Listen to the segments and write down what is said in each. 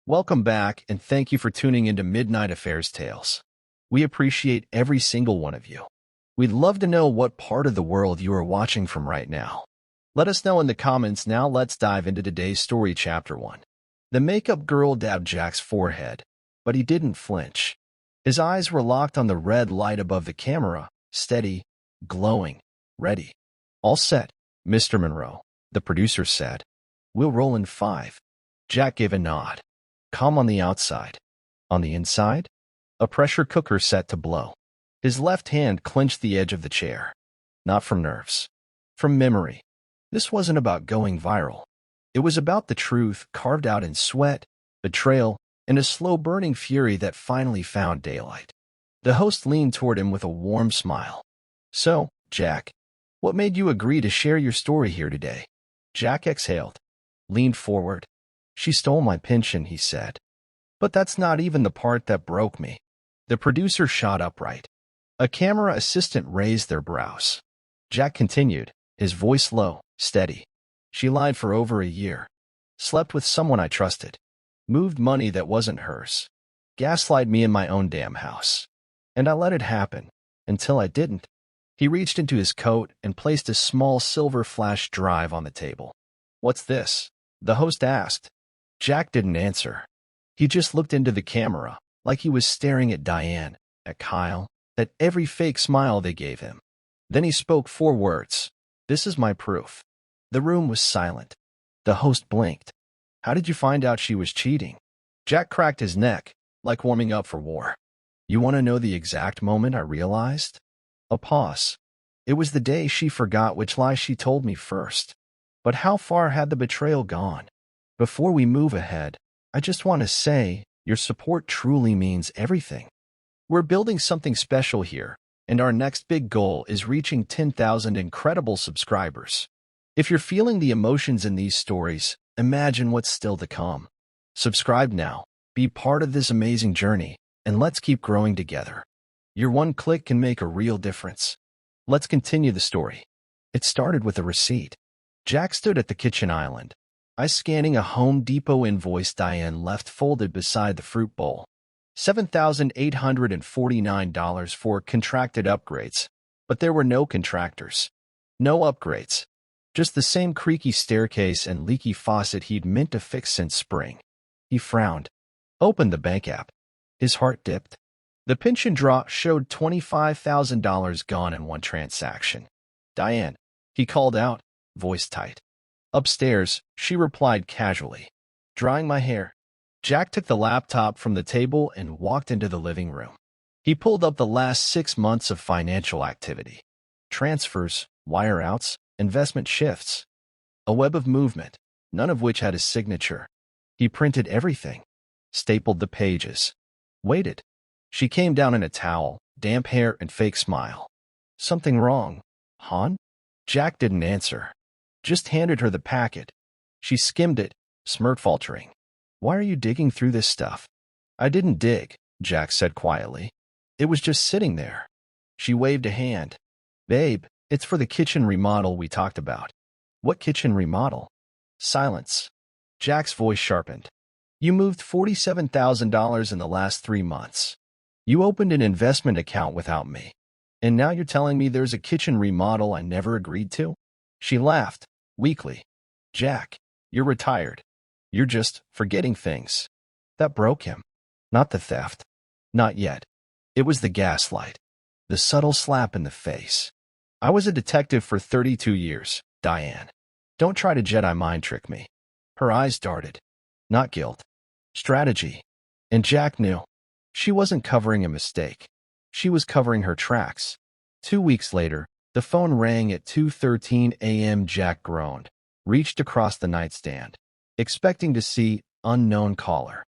Welcome back, and thank you for tuning into Midnight Affairs Tales. We appreciate every single one of you. We'd love to know what part of the world you are watching from right now. Let us know in the comments. Now let's dive into today's story, Chapter 1. The makeup girl dabbed Jack's forehead, but he didn't flinch. His eyes were locked on the red light above the camera, steady, glowing, ready. All set, Mr. Monroe, the producer said. We'll roll in 5. Jack gave a nod. Calm on the outside. On the inside? A pressure cooker set to blow. His left hand clenched the edge of the chair. Not from nerves. From memory. This wasn't about going viral. It was about the truth carved out in sweat, betrayal, and a slow-burning fury that finally found daylight. The host leaned toward him with a warm smile. So, Jack, what made you agree to share your story here today? Jack exhaled, leaned forward. She stole my pension, he said. But that's not even the part that broke me. The producer shot upright. A camera assistant raised their brows. Jack continued, his voice low, steady. She lied for over a year. Slept with someone I trusted. Moved money that wasn't hers. Gaslighted me in my own damn house. And I let it happen. Until I didn't. He reached into his coat and placed a small silver flash drive on the table. What's this? The host asked. Jack didn't answer. He just looked into the camera, like he was staring at Diane, at Kyle, at every fake smile they gave him. Then he spoke 4 words. This is my proof. The room was silent. The host blinked. How did you find out she was cheating? Jack cracked his neck, like warming up for war. You want to know the exact moment I realized? A pause. It was the day she forgot which lie she told me first. But how far had the betrayal gone? Before we move ahead, I just want to say your support truly means everything. We're building something special here, and our next big goal is reaching 10,000 incredible subscribers. If you're feeling the emotions in these stories, imagine what's still to come. Subscribe now, be part of this amazing journey, and let's keep growing together. Your one click can make a real difference. Let's continue the story. It started with a receipt. Jack stood at the kitchen island, eyes scanning a Home Depot invoice Diane left folded beside the fruit bowl. $7,849 for contracted upgrades, but there were no contractors. No upgrades. Just the same creaky staircase and leaky faucet he'd meant to fix since spring. He frowned. Opened the bank app. His heart dipped. The pension draw showed $25,000 gone in one transaction. Diane, he called out, voice tight. Upstairs, she replied casually. Drying my hair. Jack took the laptop from the table and walked into the living room. He pulled up the last 6 months of financial activity. Transfers, wire outs, investment shifts. A web of movement, none of which had his signature. He printed everything. Stapled the pages. Waited. She came down in a towel, damp hair and fake smile. Something wrong, hon? Jack didn't answer. Just handed her the packet. She skimmed it, smirked faltering. Why are you digging through this stuff? I didn't dig, Jack said quietly. It was just sitting there. She waved a hand. Babe, it's for the kitchen remodel we talked about. What kitchen remodel? Silence. Jack's voice sharpened. You moved $47,000 in the last 3 months. You opened an investment account without me. And now you're telling me there's a kitchen remodel I never agreed to? She laughed, weakly. Jack, you're retired. You're just forgetting things. That broke him. Not the theft. Not yet. It was the gaslight. The subtle slap in the face. I was a detective for 32 years, Diane. Don't try to Jedi mind trick me. Her eyes darted. Not guilt. Strategy. And Jack knew. She wasn't covering a mistake. She was covering her tracks. 2 weeks later, the phone rang at 2:13 a.m. Jack groaned, reached across the nightstand, expecting to see unknown caller.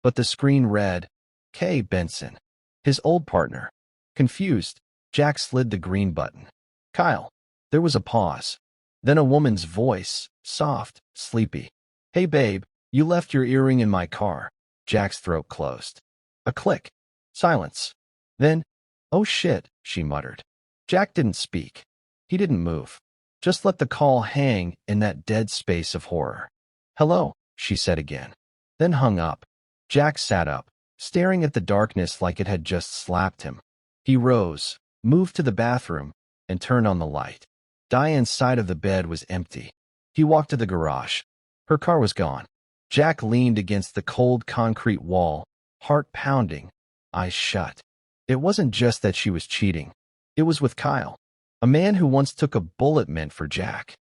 But the screen read, Kay Benson, his old partner. Confused, Jack slid the green button. Kyle. There was a pause. Then a woman's voice, soft, sleepy. Hey babe, you left your earring in my car. Jack's throat closed. A click. Silence. Then, oh shit, she muttered. Jack didn't speak. He didn't move. Just let the call hang in that dead space of horror. Hello, she said again. Then hung up, Jack sat up, staring at the darkness like it had just slapped him. He rose, moved to the bathroom, and turned on the light. Diane's side of the bed was empty. He walked to the garage. Her car was gone. Jack leaned against the cold concrete wall, heart pounding, eyes shut. It wasn't just that she was cheating. It was with Kyle, a man who once took a bullet meant for Jack.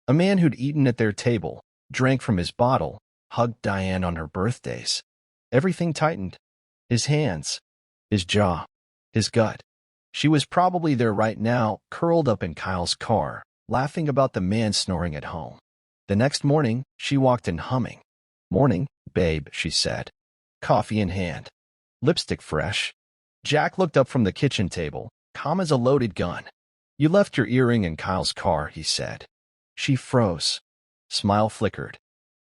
A man who'd eaten at their table, drank from his bottle, hugged Diane on her birthdays. Everything tightened. His hands, his jaw, his gut. She was probably there right now, curled up in Kyle's car, laughing about the man snoring at home. The next morning, she walked in humming. "Morning, babe," she said. Coffee in hand. Lipstick fresh. Jack looked up from the kitchen table, calm as a loaded gun. "You left your earring in Kyle's car," he said. She froze. Smile flickered.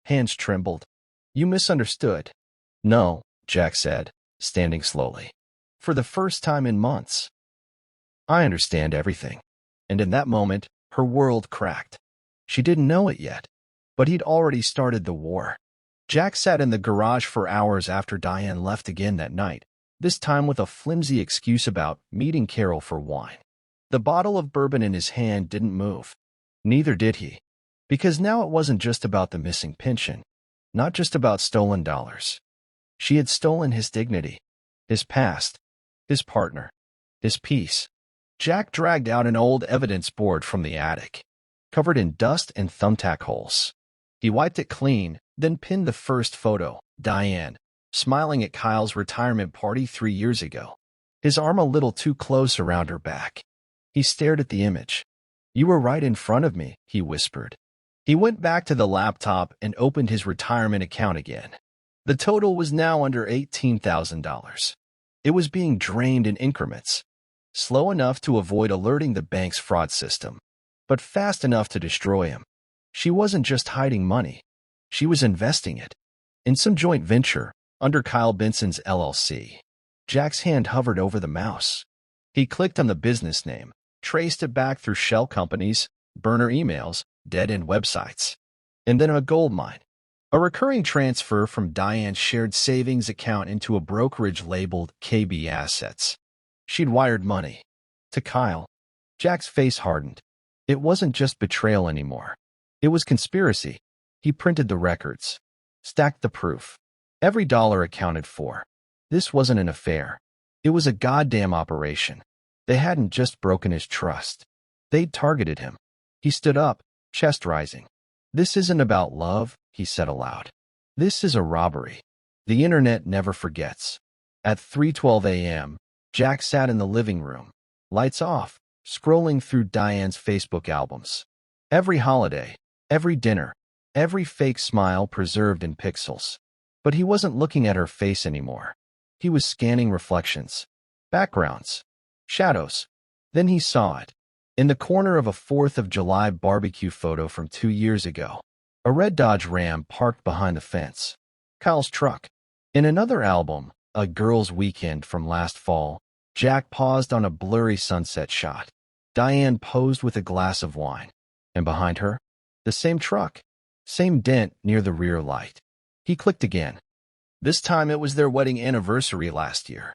Hands trembled. "You misunderstood." "No," Jack said, standing slowly. "For the first time in months. I understand everything." And in that moment, her world cracked. She didn't know it yet, but he'd already started the war. Jack sat in the garage for hours after Diane left again that night, this time with a flimsy excuse about meeting Carol for wine. The bottle of bourbon in his hand didn't move. Neither did he. Because now it wasn't just about the missing pension, not just about stolen dollars. She had stolen his dignity, his past, his partner, his peace. Jack dragged out an old evidence board from the attic, covered in dust and thumbtack holes. He wiped it clean, then pinned the first photo, Diane, smiling at Kyle's retirement party 3 years ago, his arm a little too close around her back. He stared at the image. "You were right in front of me," he whispered. He went back to the laptop and opened his retirement account again. The total was now under $18,000. It was being drained in increments, slow enough to avoid alerting the bank's fraud system, but fast enough to destroy him. She wasn't just hiding money. She was investing it in some joint venture under Kyle Benson's LLC. Jack's hand hovered over the mouse. He clicked on the business name, traced it back through shell companies, burner emails, dead-end websites, and then a gold mine. A recurring transfer from Diane's shared savings account into a brokerage labeled KB Assets. She'd wired money. To Kyle. Jack's face hardened. It wasn't just betrayal anymore. It was conspiracy. He printed the records, stacked the proof. Every dollar accounted for. This wasn't an affair. It was a goddamn operation. They hadn't just broken his trust. They'd targeted him. He stood up, chest rising. "This isn't about love," he said aloud. "This is a robbery. The internet never forgets." At 3:12 a.m., Jack sat in the living room, lights off, scrolling through Diane's Facebook albums. Every holiday, every dinner, every fake smile preserved in pixels. But he wasn't looking at her face anymore. He was scanning reflections, backgrounds, shadows. Then he saw it. In the corner of a 4th of July barbecue photo from 2 years ago, a red Dodge Ram parked behind the fence. Kyle's truck. In another album, A Girl's Weekend from last fall, Jack paused on a blurry sunset shot. Diane posed with a glass of wine. And behind her, the same truck, same dent near the rear light. He clicked again. This time it was their wedding anniversary last year.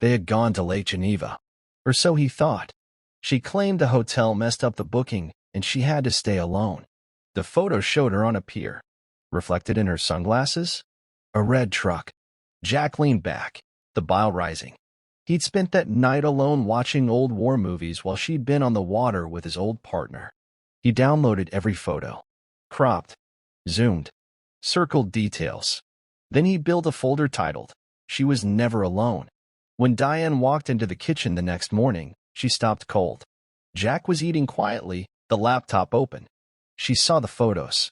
They had gone to Lake Geneva. Or so he thought. She claimed the hotel messed up the booking, and she had to stay alone. The photo showed her on a pier. Reflected in her sunglasses? A red truck. Jack leaned back, the bile rising. He'd spent that night alone watching old war movies while she'd been on the water with his old partner. He downloaded every photo. Cropped. Zoomed. Circled details. Then he built a folder titled, She Was Never Alone. When Diane walked into the kitchen the next morning, she stopped cold. Jack was eating quietly, the laptop open. She saw the photos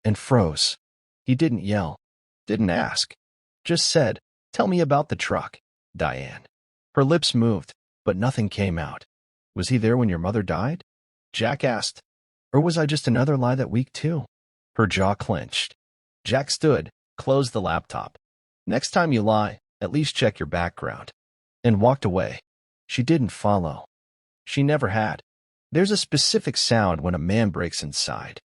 and froze. He didn't yell, didn't ask, just said, "Tell me about the truck, Diane." Her lips moved, but nothing came out. "Was he there when your mother died?" Jack asked. "Or was I just another lie that week too?" Her jaw clenched. Jack stood, closed the laptop. "Next time you lie, at least check your background." And walked away. She didn't follow. She never had. There's a specific sound when a man breaks inside.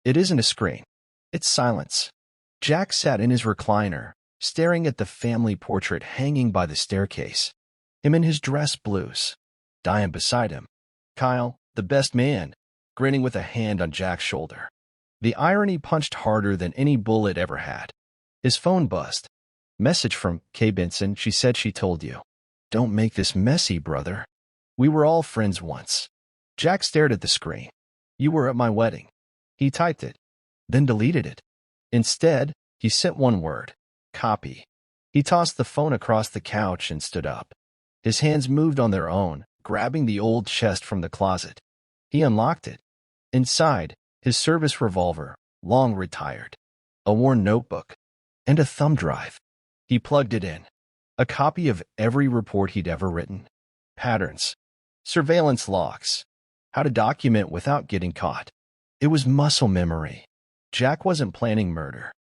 It isn't a scream. It's silence. Jack sat in his recliner, staring at the family portrait hanging by the staircase. Him in his dress blues. Diane beside him. Kyle, the best man, grinning with a hand on Jack's shoulder. The irony punched harder than any bullet ever had. His phone buzzed. Message from Kay Benson. She said she told you. Don't make this messy, brother. We were all friends once. Jack stared at the screen. You were at my wedding. He typed it, then deleted it. Instead, he sent one word. Copy. He tossed the phone across the couch and stood up. His hands moved on their own, grabbing the old chest from the closet. He unlocked it. Inside, his service revolver, long retired, a worn notebook, and a thumb drive. He plugged it in. A copy of every report he'd ever written. Patterns. Surveillance logs. How to document without getting caught. It was muscle memory. Jack wasn't planning murder.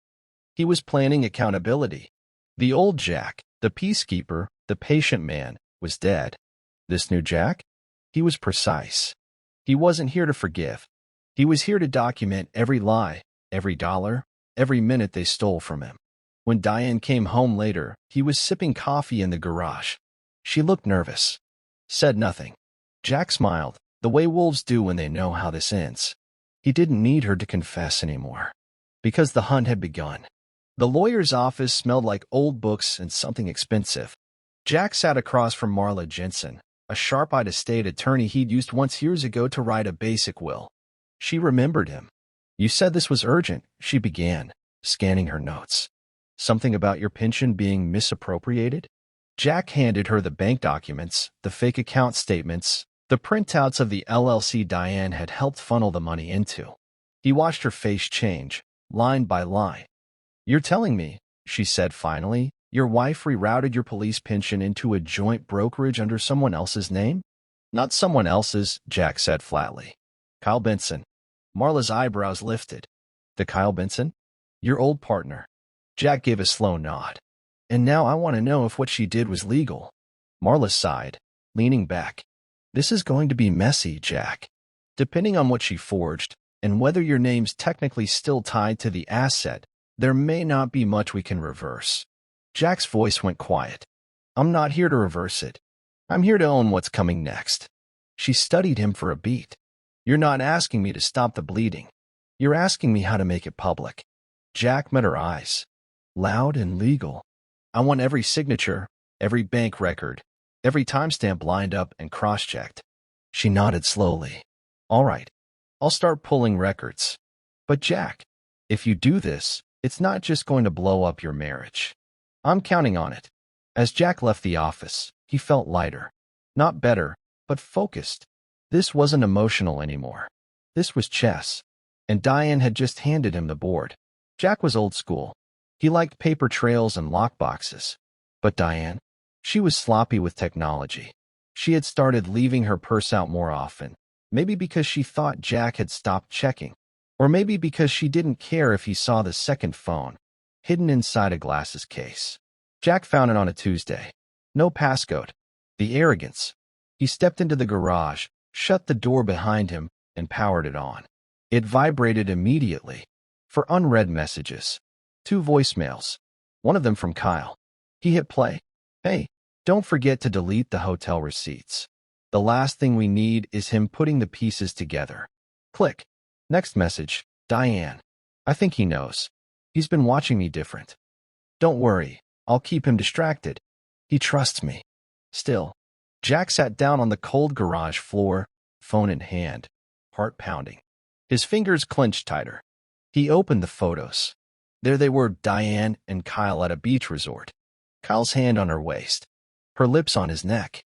He was planning accountability. The old Jack, the peacekeeper, the patient man, was dead. This new Jack? He was precise. He wasn't here to forgive. He was here to document every lie, every dollar, every minute they stole from him. When Diane came home later, he was sipping coffee in the garage. She looked nervous. Said nothing. Jack smiled, the way wolves do when they know how this ends. He didn't need her to confess anymore. Because the hunt had begun. The lawyer's office smelled like old books and something expensive. Jack sat across from Marla Jensen, a sharp-eyed estate attorney he'd used once years ago to write a basic will. She remembered him. You said this was urgent, she began, scanning her notes. Something about your pension being misappropriated? Jack handed her the bank documents, the fake account statements, the printouts of the LLC Diane had helped funnel the money into. He watched her face change, line by line. You're telling me, she said finally, your wife rerouted your police pension into a joint brokerage under someone else's name? Not someone else's, Jack said flatly. Kyle Benson. Marla's eyebrows lifted. The Kyle Benson? Your old partner. Jack gave a slow nod. And now I want to know if what she did was legal. Marla sighed, leaning back. This is going to be messy, Jack. Depending on what she forged, and whether your name's technically still tied to the asset, there may not be much we can reverse. Jack's voice went quiet. I'm not here to reverse it. I'm here to own what's coming next. She studied him for a beat. You're not asking me to stop the bleeding. You're asking me how to make it public. Jack met her eyes. Loud and legal. I want every signature, every bank record, every timestamp lined up and cross-checked. She nodded slowly. All right, I'll start pulling records. But Jack, if you do this, it's not just going to blow up your marriage. I'm counting on it. As Jack left the office, he felt lighter. Not better, but focused. This wasn't emotional anymore. This was chess. And Diane had just handed him the board. Jack was old school. He liked paper trails and lockboxes. But Diane? She was sloppy with technology. She had started leaving her purse out more often. Maybe because she thought Jack had stopped checking. Or maybe because she didn't care if he saw the second phone, hidden inside a glasses case. Jack found it on a Tuesday. No passcode. The arrogance. He stepped into the garage, shut the door behind him, and powered it on. It vibrated immediately. For unread messages. 2 voicemails. One of them from Kyle. He hit play. Hey, don't forget to delete the hotel receipts. The last thing we need is him putting the pieces together. Click. Next message. Diane. I think he knows. He's been watching me different. Don't worry. I'll keep him distracted. He trusts me. Still. Jack sat down on the cold garage floor, phone in hand, heart pounding. His fingers clenched tighter. He opened the photos. There they were, Diane and Kyle at a beach resort. Kyle's hand on her waist. Her lips on his neck.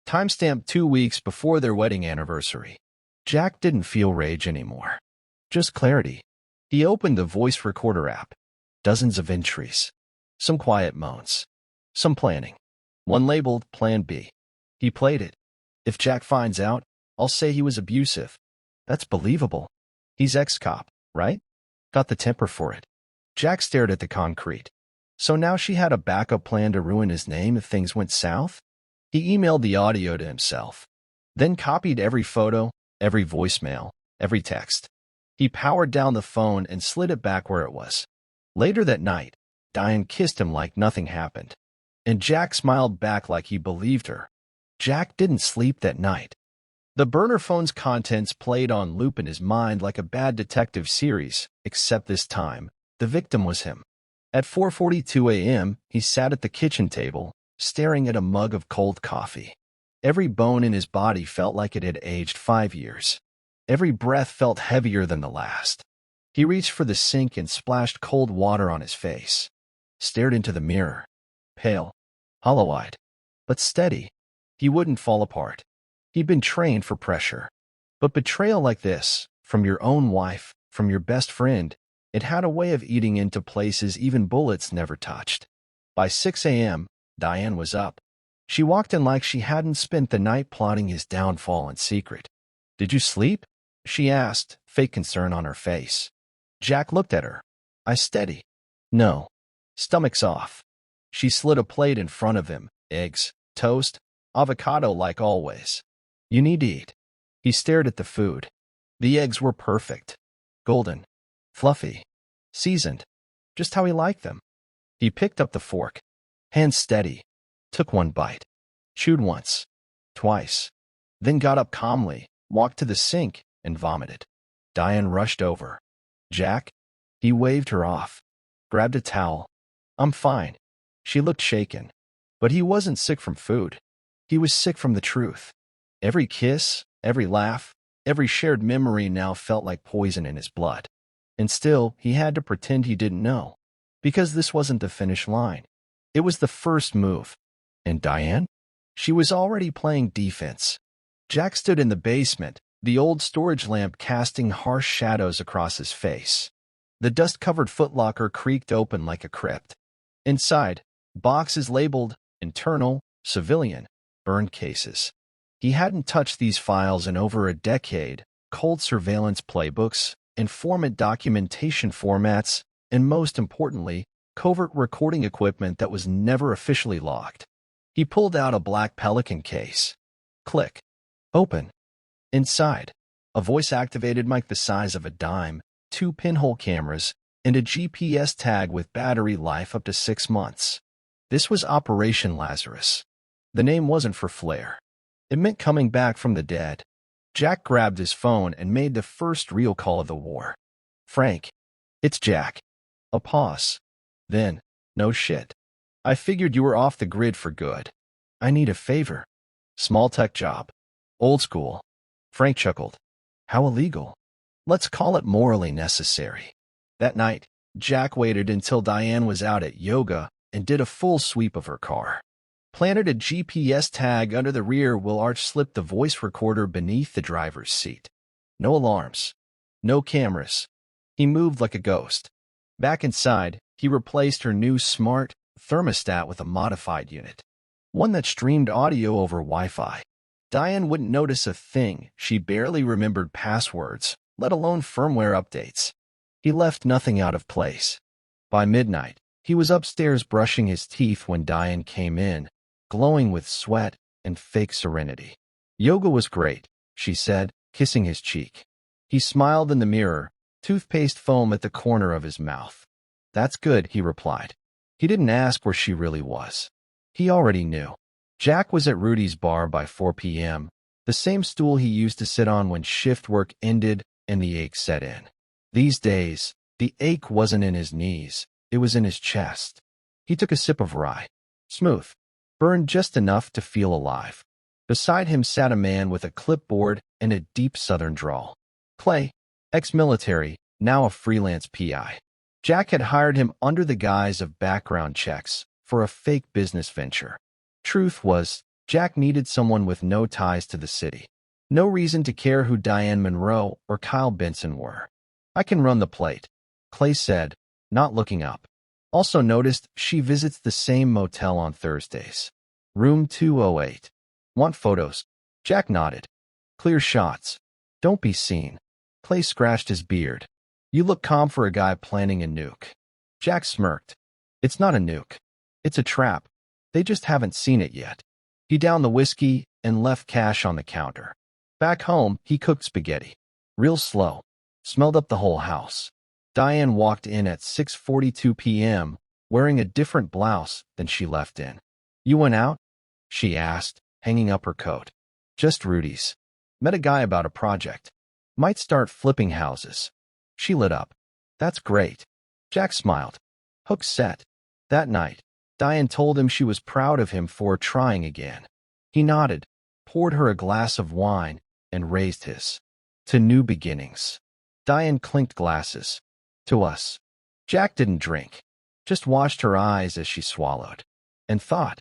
Timestamp 2 weeks before their wedding anniversary. Jack didn't feel rage anymore. Just clarity. He opened the voice recorder app. Dozens of entries. Some quiet moans. Some planning. One labeled Plan B. He played it. If Jack finds out, I'll say he was abusive. That's believable. He's ex-cop, right? Got the temper for it. Jack stared at the concrete. So now she had a backup plan to ruin his name if things went south? He emailed the audio to himself. Then copied every photo, every voicemail, every text. He powered down the phone and slid it back where it was. Later that night, Diane kissed him like nothing happened. And Jack smiled back like he believed her. Jack didn't sleep that night. The burner phone's contents played on loop in his mind like a bad detective series, except this time, the victim was him. At 4:42 a.m., he sat at the kitchen table, staring at a mug of cold coffee. Every bone in his body felt like it had aged 5 years. Every breath felt heavier than the last. He reached for the sink and splashed cold water on his face. Stared into the mirror. Pale, hollow-eyed, but steady. He wouldn't fall apart. He'd been trained for pressure. But betrayal like this, from your own wife, from your best friend, it had a way of eating into places even bullets never touched. By 6 a.m., Diane was up. She walked in like she hadn't spent the night plotting his downfall in secret. "Did you sleep?" she asked, fake concern on her face. Jack looked at her. "I steady." "No." "Stomach's off." She slid a plate in front of him, eggs, toast, avocado like always. "You need to eat." He stared at the food. The eggs were perfect. Golden. Fluffy. Seasoned. Just how he liked them. He picked up the fork. Hands steady. Took one bite. Chewed once. Twice. Then got up calmly, walked to the sink, and vomited. Diane rushed over. "Jack?" He waved her off. Grabbed a towel. "I'm fine." She looked shaken. But he wasn't sick from food. He was sick from the truth. Every kiss, every laugh, every shared memory now felt like poison in his blood. And still, he had to pretend he didn't know. Because this wasn't the finish line. It was the first move. And Diane? She was already playing defense. Jack stood in the basement, the old storage lamp casting harsh shadows across his face. The dust-covered footlocker creaked open like a crypt. Inside, boxes labeled internal, civilian, burned cases. He hadn't touched these files in over a decade, cold surveillance playbooks, informant documentation formats, and most importantly, covert recording equipment that was never officially logged. He pulled out a black Pelican case. Click. Open. Inside, a voice-activated mic the size of a dime, 2 pinhole cameras, and a GPS tag with battery life up to 6 months. This was Operation Lazarus. The name wasn't for flair. It meant coming back from the dead. Jack grabbed his phone and made the first real call of the war. "Frank." "It's Jack." A pause. Then, "No shit. I figured you were off the grid for good. I need a favor." "Small tech job. Old school." Frank chuckled. "How illegal?" "Let's call it morally necessary." That night, Jack waited until Diane was out at yoga and did a full sweep of her car. Planted a GPS tag under the rear wheel arch, slipped the voice recorder beneath the driver's seat. No alarms. No cameras. He moved like a ghost. Back inside, he replaced her new smart thermostat with a modified unit. One that streamed audio over Wi-Fi. Diane wouldn't notice a thing. She barely remembered passwords, let alone firmware updates. He left nothing out of place. By midnight, he was upstairs brushing his teeth when Diane came in, glowing with sweat and fake serenity. "Yoga was great," she said, kissing his cheek. He smiled in the mirror, toothpaste foam at the corner of his mouth. "That's good," he replied. He didn't ask where she really was. He already knew. Jack was at Rudy's bar by 4 p.m., the same stool he used to sit on when shift work ended and the ache set in. These days, the ache wasn't in his knees, it was in his chest. He took a sip of rye. Smooth. Burned just enough to feel alive. Beside him sat a man with a clipboard and a deep southern drawl. Clay, ex-military, now a freelance PI. Jack had hired him under the guise of background checks for a fake business venture. Truth was, Jack needed someone with no ties to the city. No reason to care who Diane Monroe or Kyle Benson were. "I can run the plate," Clay said, not looking up. Also noticed she visits the same motel on Thursdays. Room 208. "Want photos?" Jack nodded. "Clear shots. Don't be seen." Clay scratched his beard. "You look calm for a guy planning a nuke." Jack smirked. "It's not a nuke. It's a trap. They just haven't seen it yet." He downed the whiskey and left cash on the counter. Back home, he cooked spaghetti. Real slow. Smelled up the whole house. Diane walked in at 6:42 p.m., wearing a different blouse than she left in. "You went out?" she asked, hanging up her coat. "Just Rudy's. Met a guy about a project. Might start flipping houses." She lit up. "That's great." Jack smiled. Hook set. That night, Diane told him she was proud of him for trying again. He nodded, poured her a glass of wine, and raised his. "To new beginnings." Diane clinked glasses. "To us." Jack didn't drink, just watched her eyes as she swallowed, and thought,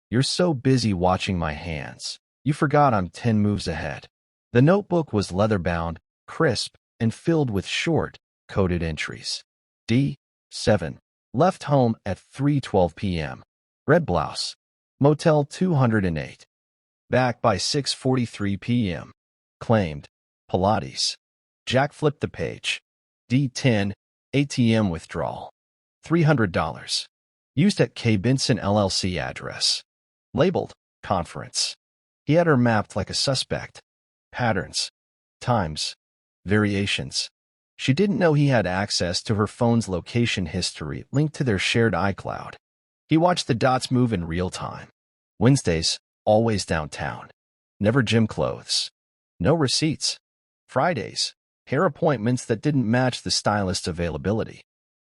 "You're so busy watching my hands, you forgot I'm 10 moves ahead." The notebook was leather-bound, crisp, and filled with short, coded entries. D. 7. Left home at 3:12 p.m. Red blouse. Motel 208. Back by 6:43 p.m. Claimed. Pilates. Jack flipped the page. D10. ATM withdrawal. $300. Used at K. Benson LLC address. Labeled. Conference. He had her mapped like a suspect. Patterns. Times. Variations. She didn't know he had access to her phone's location history linked to their shared iCloud. He watched the dots move in real time. Wednesdays, always downtown. Never gym clothes. No receipts. Fridays, hair appointments that didn't match the stylist's availability.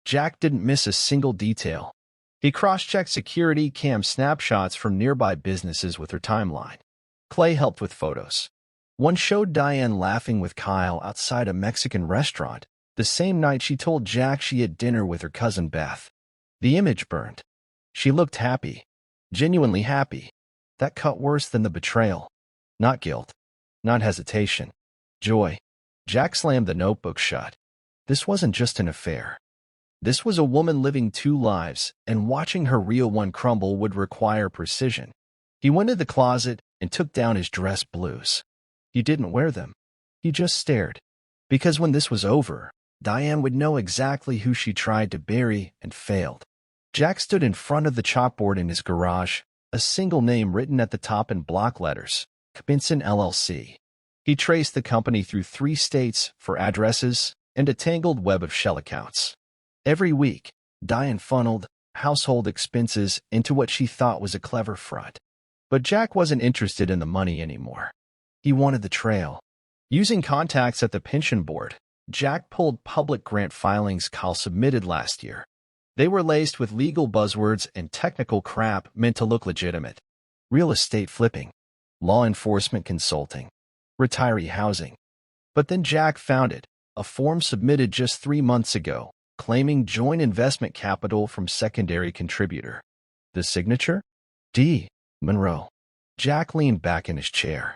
Jack didn't miss a single detail. He cross-checked security cam snapshots from nearby businesses with her timeline. Clay helped with photos. One showed Diane laughing with Kyle outside a Mexican restaurant, the same night she told Jack she had dinner with her cousin Beth. The image burned. She looked happy. Genuinely happy. That cut worse than the betrayal. Not guilt. Not hesitation. Joy. Jack slammed the notebook shut. This wasn't just an affair. This was a woman living two lives, and watching her real one crumble would require precision. He went to the closet and took down his dress blues. He didn't wear them. He just stared. Because when this was over, Diane would know exactly who she tried to bury and failed. Jack stood in front of the chalkboard in his garage, a single name written at the top in block letters, Benson LLC. He traced the company through 3 states for addresses and a tangled web of shell accounts. Every week, Diane funneled household expenses into what she thought was a clever front. But Jack wasn't interested in the money anymore. He wanted the trail. Using contacts at the pension board, Jack pulled public grant filings Kyle submitted last year. They were laced with legal buzzwords and technical crap meant to look legitimate. Real estate flipping, law enforcement consulting, retiree housing. But then Jack found it, a form submitted just 3 months ago, claiming joint investment capital from secondary contributor. The signature? D. Monroe. Jack leaned back in his chair.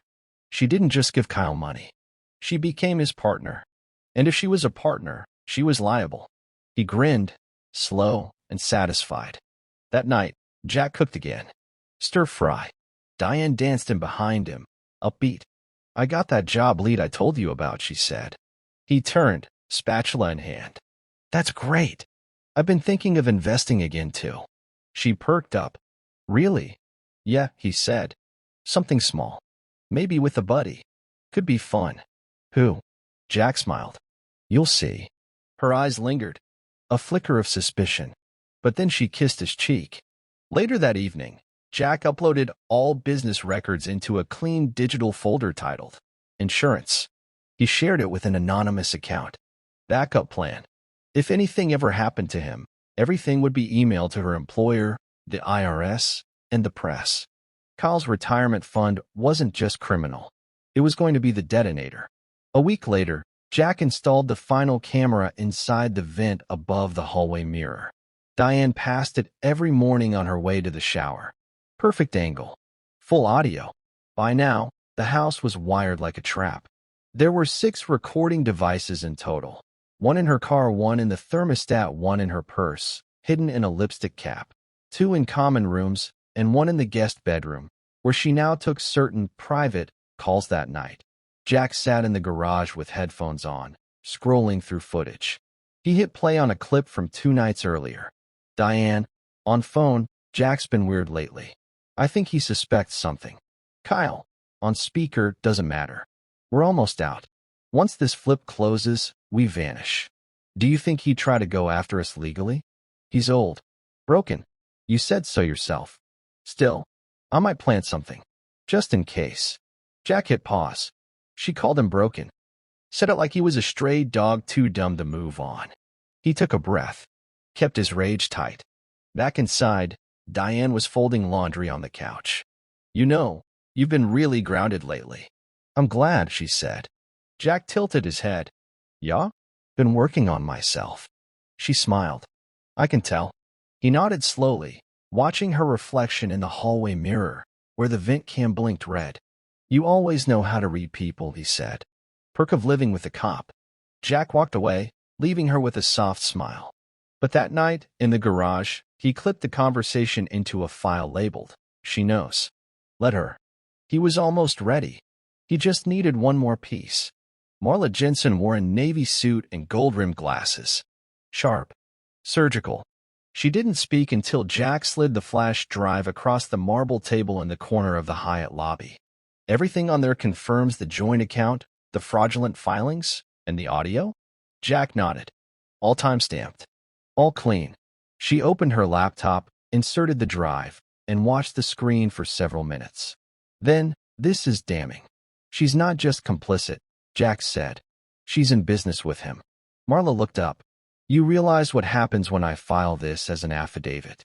She didn't just give Kyle money. She became his partner. And if she was a partner, she was liable. He grinned, slow and satisfied. That night, Jack cooked again. Stir fry. Diane danced in behind him, upbeat. "I got that job lead I told you about," she said. He turned, spatula in hand. "That's great. I've been thinking of investing again, too." She perked up. "Really?" "Yeah," he said. "Something small. Maybe with a buddy. Could be fun." "Who?" Jack smiled. "You'll see." Her eyes lingered. A flicker of suspicion. But then she kissed his cheek. Later that evening, Jack uploaded all business records into a clean digital folder titled Insurance. He shared it with an anonymous account. Backup plan. If anything ever happened to him, everything would be emailed to her employer, the IRS, and the press. Kyle's retirement fund wasn't just criminal. It was going to be the detonator. A week later, Jack installed the final camera inside the vent above the hallway mirror. Diane passed it every morning on her way to the shower. Perfect angle. Full audio. By now, the house was wired like a trap. There were 6 recording devices in total. 1 in her car, 1 in the thermostat, 1 in her purse, hidden in a lipstick cap, 2 in common rooms, and 1 in the guest bedroom, where she now took certain private calls that night. Jack sat in the garage with headphones on, scrolling through footage. He hit play on a clip from 2 nights earlier. Diane, on phone, "Jack's been weird lately. I think he suspects something." Kyle, on speaker, "Doesn't matter. We're almost out. Once this flip closes, we vanish. Do you think he'd try to go after us legally? He's old. Broken. You said so yourself. Still, I might plant something. Just in case. Jack hit pause. She called him broken. Said it like he was a stray dog too dumb to move on. He took a breath. Kept his rage tight. Back inside, Diane was folding laundry on the couch. You know, you've been really grounded lately. I'm glad, she said. Jack tilted his head. Yeah? Been working on myself. She smiled. I can tell. He nodded slowly, watching her reflection in the hallway mirror, where the vent cam blinked red. You always know how to read people, he said. Perk of living with a cop. Jack walked away, leaving her with a soft smile. But that night, in the garage, he clipped the conversation into a file labeled, She Knows. Let her. He was almost ready. He just needed one more piece. Marla Jensen wore a navy suit and gold-rimmed glasses. Sharp. Surgical. She didn't speak until Jack slid the flash drive across the marble table in the corner of the Hyatt lobby. Everything on there confirms the joint account, the fraudulent filings, and the audio? Jack nodded. All time-stamped. All clean. She opened her laptop, inserted the drive, and watched the screen for several minutes. Then, this is damning. She's not just complicit, Jack said. She's in business with him. Marla looked up. You realize what happens when I file this as an affidavit.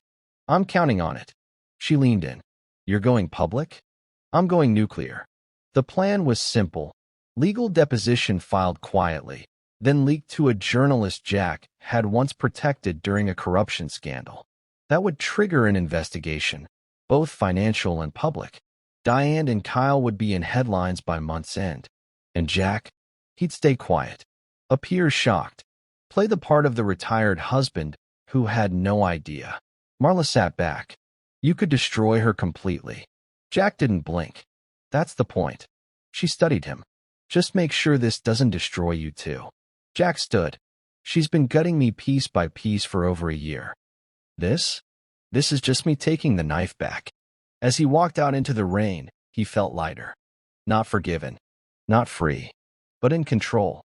I'm counting on it. She leaned in. You're going public? I'm going nuclear. The plan was simple. Legal deposition filed quietly, then leaked to a journalist Jack had once protected during a corruption scandal. That would trigger an investigation, both financial and public. Diane and Kyle would be in headlines by month's end. And Jack? He'd stay quiet. Appear shocked. Play the part of the retired husband who had no idea. Marla sat back. You could destroy her completely. Jack didn't blink. That's the point. She studied him. Just make sure this doesn't destroy you too. Jack stood. She's been gutting me piece by piece for over a year. This? This is just me taking the knife back. As he walked out into the rain, he felt lighter. Not forgiven. Not free. But in control.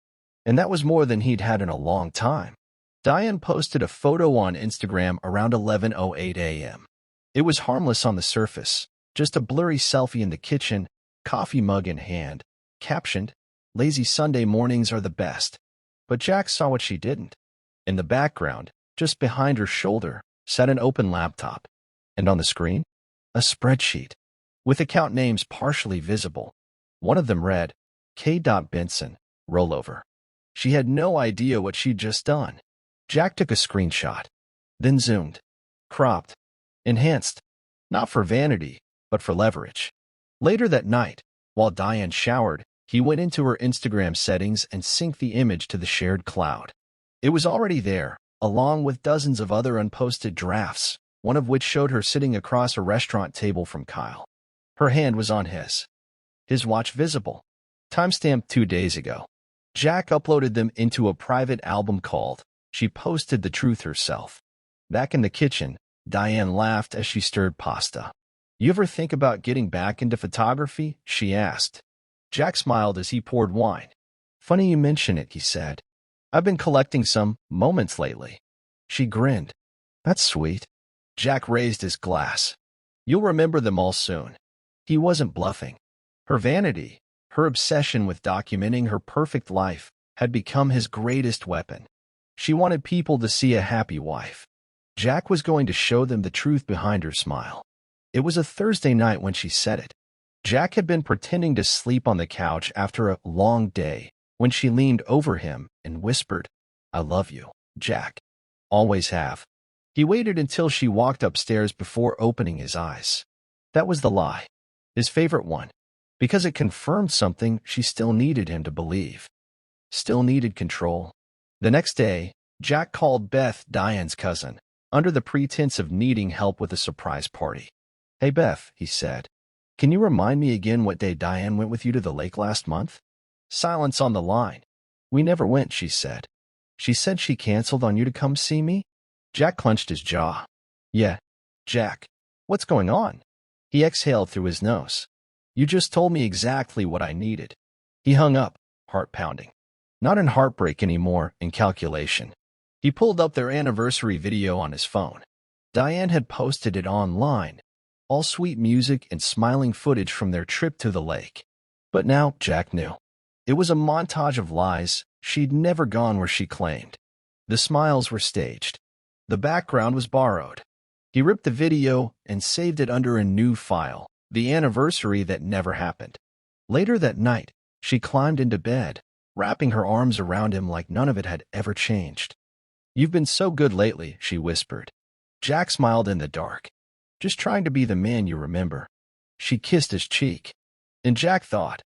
And that was more than he'd had in a long time. Diane posted a photo on Instagram around 11:08 a.m. It was harmless on the surface. Just a blurry selfie in the kitchen, coffee mug in hand. Captioned, Lazy Sunday mornings are the best. But Jack saw what she didn't. In the background, just behind her shoulder, sat an open laptop. And on the screen, a spreadsheet, with account names partially visible. One of them read, K. Benson, rollover. She had no idea what she'd just done. Jack took a screenshot, then zoomed, cropped, enhanced, not for vanity, but for leverage. Later that night, while Diane showered, he went into her Instagram settings and synced the image to the shared cloud. It was already there, along with dozens of other unposted drafts, one of which showed her sitting across a restaurant table from Kyle. Her hand was on his. His watch visible. Timestamped 2 days ago. Jack uploaded them into a private album called She Posted the Truth Herself. Back in the kitchen, Diane laughed as she stirred pasta. You ever think about getting back into photography? She asked. Jack smiled as he poured wine. Funny you mention it, he said. I've been collecting some moments lately. She grinned. That's sweet. Jack raised his glass. You'll remember them all soon. He wasn't bluffing. Her vanity, her obsession with documenting her perfect life, had become his greatest weapon. She wanted people to see a happy wife. Jack was going to show them the truth behind her smile. It was a Thursday night when she said it. Jack had been pretending to sleep on the couch after a long day when she leaned over him and whispered, I love you, Jack. Always have. He waited until she walked upstairs before opening his eyes. That was the lie. His favorite one. Because it confirmed something she still needed him to believe. Still needed control. The next day, Jack called Beth, Diane's cousin, under the pretense of needing help with a surprise party. Hey Beth, he said. Can you remind me again what day Diane went with you to the lake last month? Silence on the line. We never went, she said. She said she canceled on you to come see me? Jack clenched his jaw. Yeah, Jack. What's going on? He exhaled through his nose. You just told me exactly what I needed. He hung up, heart pounding. Not in heartbreak anymore, in calculation. He pulled up their anniversary video on his phone. Diane had posted it online, all sweet music and smiling footage from their trip to the lake. But now Jack knew. It was a montage of lies. She'd never gone where she claimed. The smiles were staged. The background was borrowed. He ripped the video and saved it under a new file, the anniversary that never happened. Later that night, she climbed into bed, wrapping her arms around him like none of it had ever changed. "You've been so good lately," she whispered. Jack smiled in the dark. "Just trying to be the man you remember." She kissed his cheek. And Jack thought,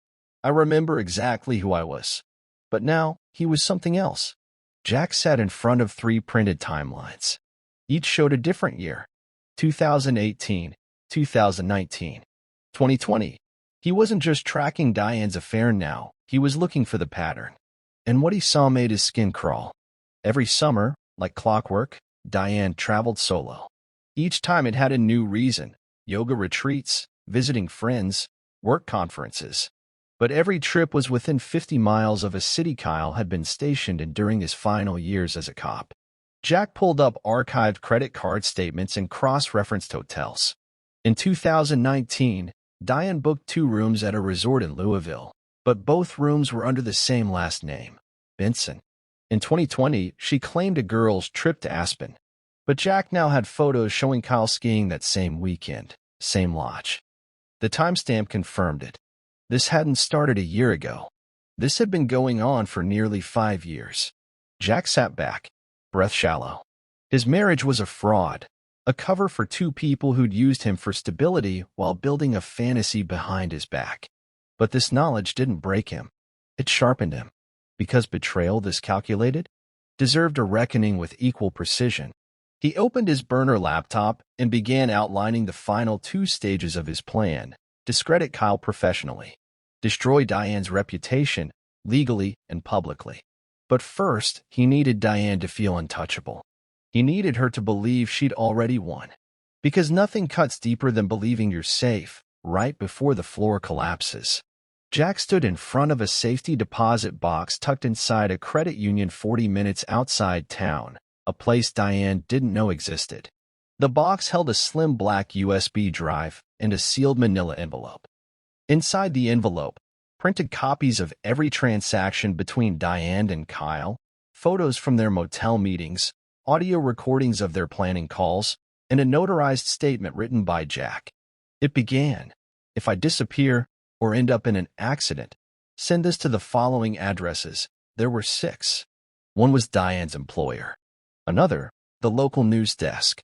"I remember exactly who I was." But now, he was something else. Jack sat in front of 3 printed timelines. Each showed a different year: 2018, 2019, 2020. He wasn't just tracking Diane's affair now, he was looking for the pattern. And what he saw made his skin crawl. Every summer, like clockwork, Diane traveled solo. Each time it had a new reason: yoga retreats, visiting friends, work conferences. But every trip was within 50 miles of a city Kyle had been stationed in during his final years as a cop. Jack pulled up archived credit card statements and cross-referenced hotels. In 2019, Diane booked 2 rooms at a resort in Louisville, but both rooms were under the same last name, Benson. In 2020, she claimed a girl's trip to Aspen, but Jack now had photos showing Kyle skiing that same weekend, same lodge. The timestamp confirmed it. This hadn't started a year ago. This had been going on for nearly 5 years. Jack sat back, breath shallow. His marriage was a fraud, a cover for 2 people who'd used him for stability while building a fantasy behind his back. But this knowledge didn't break him. It sharpened him. Because betrayal this calculated deserved a reckoning with equal precision. He opened his burner laptop and began outlining the final 2 stages of his plan: discredit Kyle professionally, destroy Diane's reputation, legally and publicly. But first, he needed Diane to feel untouchable. He needed her to believe she'd already won. Because nothing cuts deeper than believing you're safe, right before the floor collapses. Jack stood in front of a safety deposit box tucked inside a credit union 40 minutes outside town, a place Diane didn't know existed. The box held a slim black USB drive and a sealed manila envelope. Inside the envelope, printed copies of every transaction between Diane and Kyle, photos from their motel meetings, audio recordings of their planning calls, and a notarized statement written by Jack. It began, "If I disappear or end up in an accident, send this to the following addresses." There were 6. One was Diane's employer. Another, the local news desk.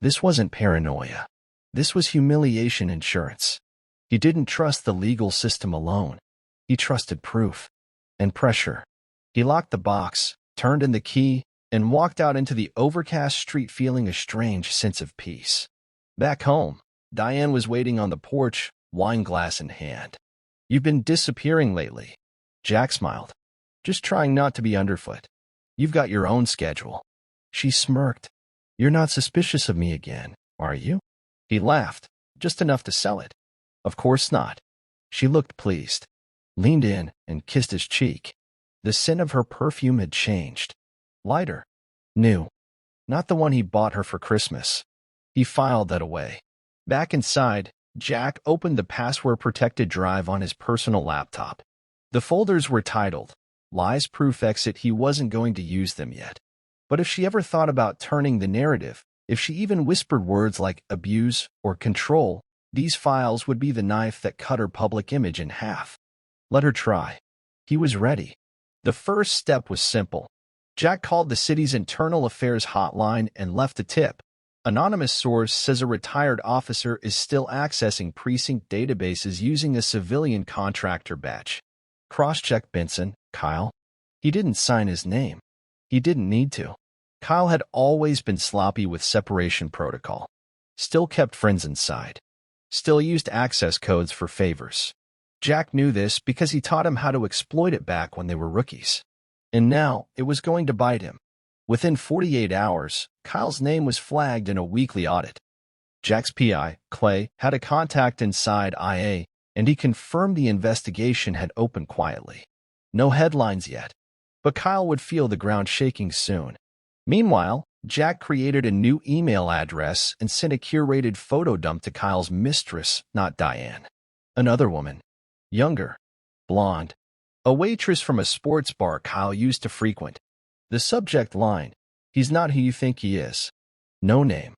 This wasn't paranoia. This was humiliation insurance. He didn't trust the legal system alone. He trusted proof and pressure. He locked the box, turned in the key, and walked out into the overcast street feeling a strange sense of peace. Back home, Diane was waiting on the porch, wine glass in hand. "You've been disappearing lately." Jack smiled. "Just trying not to be underfoot. You've got your own schedule." She smirked. "You're not suspicious of me again, are you?" He laughed, just enough to sell it. "Of course not." She looked pleased, leaned in, and kissed his cheek. The scent of her perfume had changed. Lighter. New. Not the one he bought her for Christmas. He filed that away. Back inside, Jack opened the password-protected drive on his personal laptop. The folders were titled, "Lies Proof Exit." He wasn't going to use them yet. But if she ever thought about turning the narrative, if she even whispered words like abuse or control, these files would be the knife that cut her public image in half. Let her try. He was ready. The first step was simple. Jack called the city's internal affairs hotline and left a tip. "Anonymous source says a retired officer is still accessing precinct databases using a civilian contractor badge. Cross-check Benson, Kyle." He didn't sign his name. He didn't need to. Kyle had always been sloppy with separation protocol. Still kept friends inside. Still used access codes for favors. Jack knew this because he taught him how to exploit it back when they were rookies. And now, it was going to bite him. Within 48 hours, Kyle's name was flagged in a weekly audit. Jack's PI, Clay, had a contact inside IA, and he confirmed the investigation had opened quietly. No headlines yet, but Kyle would feel the ground shaking soon. Meanwhile, Jack created a new email address and sent a curated photo dump to Kyle's mistress, not Diane. Another woman, younger, blonde, a waitress from a sports bar Kyle used to frequent. The subject line, "He's not who you think he is." No name,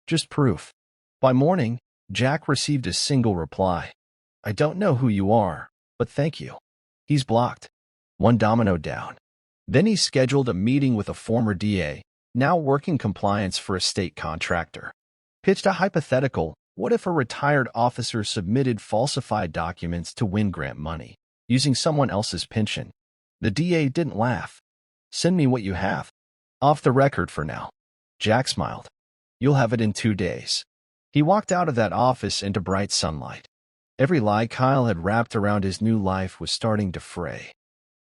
just proof. By morning, Jack received a single reply. "I don't know who you are, but thank you." He's blocked. One domino down. Then he scheduled a meeting with a former DA, now working compliance for a state contractor. Pitched a hypothetical: what if a retired officer submitted falsified documents to win grant money, using someone else's pension? The DA didn't laugh. "Send me what you have. Off the record for now." Jack smiled. "You'll have it in 2 days." He walked out of that office into bright sunlight. Every lie Kyle had wrapped around his new life was starting to fray.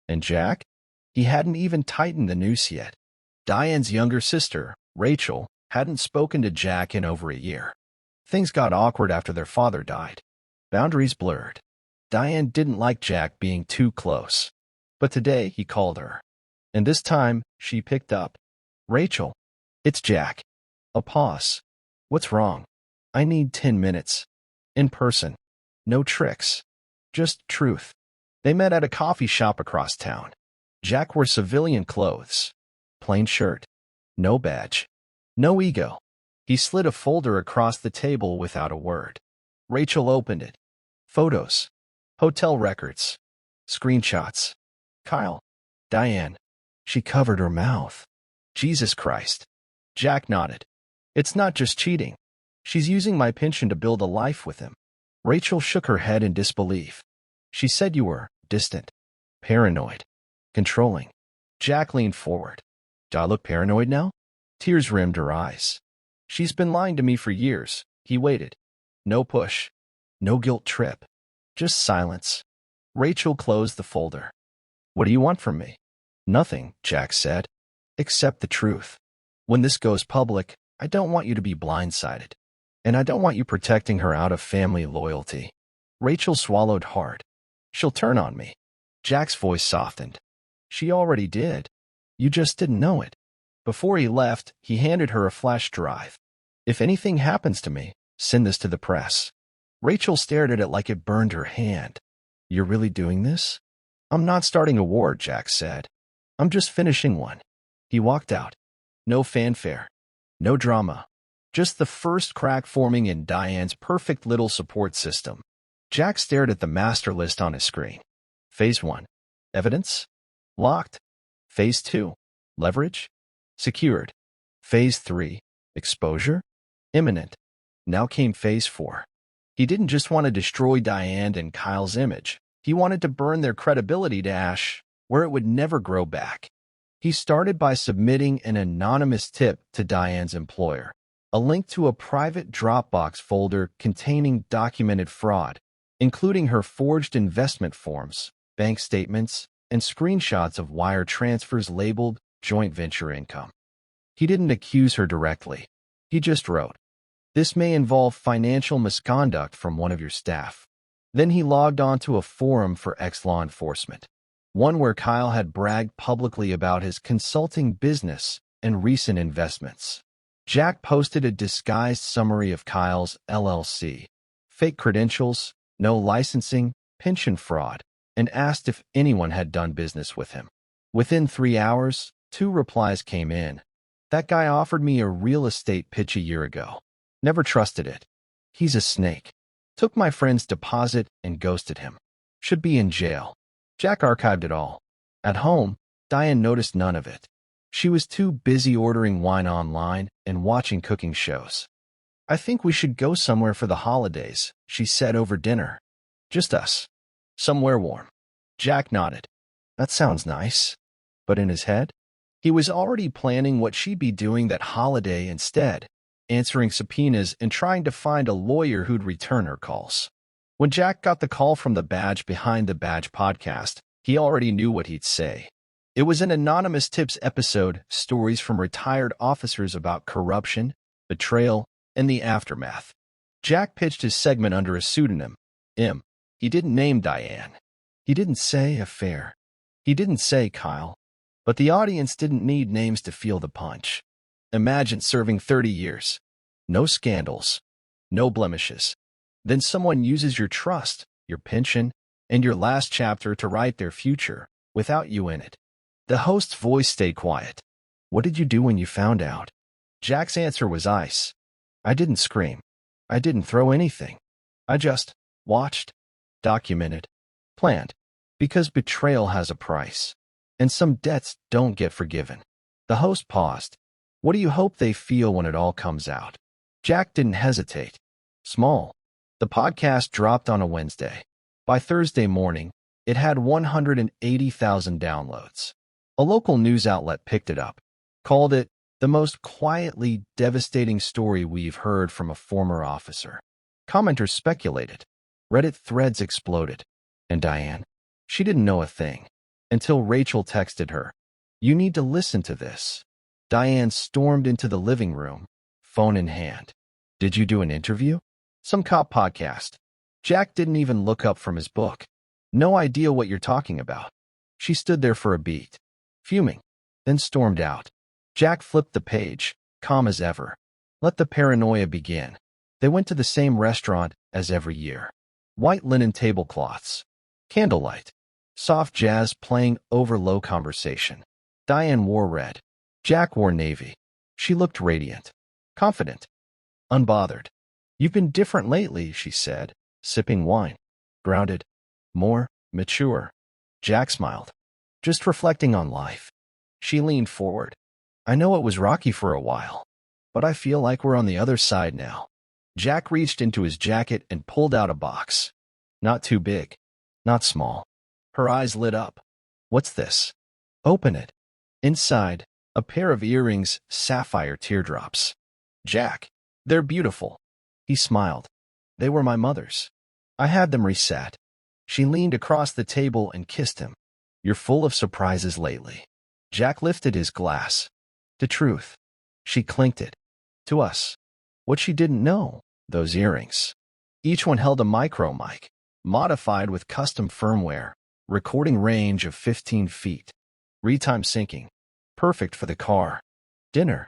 And Jack? He hadn't even tightened the noose yet. Diane's younger sister, Rachel, hadn't spoken to Jack in over a year. Things got awkward after their father died. Boundaries blurred. Diane didn't like Jack being too close. But today he called her. And this time, she picked up. "Rachel, it's Jack." A pause. "What's wrong?" "I need 10 minutes. In person. No tricks. Just truth." They met at a coffee shop across town. Jack wore civilian clothes. Plain shirt. No badge. No ego. He slid a folder across the table without a word. Rachel opened it. Photos. Hotel records. Screenshots. "Kyle." "Diane." She covered her mouth. "Jesus Christ." Jack nodded. "It's not just cheating. She's using my pension to build a life with him." Rachel shook her head in disbelief. "She said you were distant, paranoid, controlling." Jack leaned forward. "Do I look paranoid now?" Tears rimmed her eyes. "She's been lying to me for years." He waited. No push. No guilt trip. Just silence. Rachel closed the folder. "What do you want from me?" "Nothing," Jack said. "Except the truth. When this goes public, I don't want you to be blindsided. And I don't want you protecting her out of family loyalty." Rachel swallowed hard. "She'll turn on me." Jack's voice softened. "She already did. You just didn't know it." Before he left, he handed her a flash drive. "If anything happens to me, send this to the press." Rachel stared at it like it burned her hand. "You're really doing this?" "I'm not starting a war," Jack said. "I'm just finishing one." He walked out. No fanfare. No drama. Just the first crack forming in Diane's perfect little support system. Jack stared at the master list on his screen. Phase 1. Evidence. Locked. Phase 2. Leverage. Secured. Phase 3. Exposure. Imminent. Now came Phase 4. He didn't just want to destroy Diane and Kyle's image. He wanted to burn their credibility to ash, where it would never grow back. He started by submitting an anonymous tip to Diane's employer. A link to a private Dropbox folder containing documented fraud, including her forged investment forms, bank statements, and screenshots of wire transfers labeled joint venture income. He didn't accuse her directly. He just wrote, "This may involve financial misconduct from one of your staff." Then he logged onto a forum for ex-law enforcement, one where Kyle had bragged publicly about his consulting business and recent investments. Jack posted a disguised summary of Kyle's LLC, fake credentials, no licensing, pension fraud, and asked if anyone had done business with him. Within 3 hours, 2 replies came in. "That guy offered me a real estate pitch a year ago. Never trusted it. He's a snake. Took my friend's deposit and ghosted him. Should be in jail." Jack archived it all. At home, Diane noticed none of it. She was too busy ordering wine online and watching cooking shows. "I think we should go somewhere for the holidays," she said over dinner. "Just us. Somewhere warm." Jack nodded. "That sounds nice." But in his head, he was already planning what she'd be doing that holiday instead, answering subpoenas and trying to find a lawyer who'd return her calls. When Jack got the call from the Badge Behind the Badge podcast, he already knew what he'd say. It was an anonymous tips episode, stories from retired officers about corruption, betrayal, and the aftermath. Jack pitched his segment under a pseudonym, M. He didn't name Diane. He didn't say affair. He didn't say Kyle. But the audience didn't need names to feel the punch. Imagine serving 30 years. No scandals. No blemishes. Then someone uses your trust, your pension, and your last chapter to write their future, without you in it. The host's voice stayed quiet. What did you do when you found out? Jack's answer was ice. I didn't scream. I didn't throw anything. I just watched, documented, planned. Because betrayal has a price. And some debts don't get forgiven. The host paused. What do you hope they feel when it all comes out? Jack didn't hesitate. Small. The podcast dropped on a Wednesday. By Thursday morning, it had 180,000 downloads. A local news outlet picked it up, called it the most quietly devastating story we've heard from a former officer. Commenters speculated. Reddit threads exploded. And Diane? She didn't know a thing. Until Rachel texted her. You need to listen to this. Diane stormed into the living room, phone in hand. Did you do an interview? Some cop podcast. Jack didn't even look up from his book. No idea what you're talking about. She stood there for a beat, fuming, then stormed out. Jack flipped the page, calm as ever. Let the paranoia begin. They went to the same restaurant as every year. White linen tablecloths. Candlelight. Soft jazz playing over low conversation. Diane wore red. Jack wore navy. She looked radiant. Confident. Unbothered. You've been different lately, she said, sipping wine. Grounded. More mature. Jack smiled. Just reflecting on life. She leaned forward. I know it was rocky for a while, but I feel like we're on the other side now. Jack reached into his jacket and pulled out a box. Not too big. Not small. Her eyes lit up. What's this? Open it. Inside, a pair of earrings, sapphire teardrops. Jack, they're beautiful. He smiled. They were my mother's. I had them reset. She leaned across the table and kissed him. You're full of surprises lately. Jack lifted his glass. To truth. She clinked it. To us. What she didn't know, those earrings. Each one held a micro mic, modified with custom firmware, recording range of 15 feet. Retime syncing. Perfect for the car. Dinner.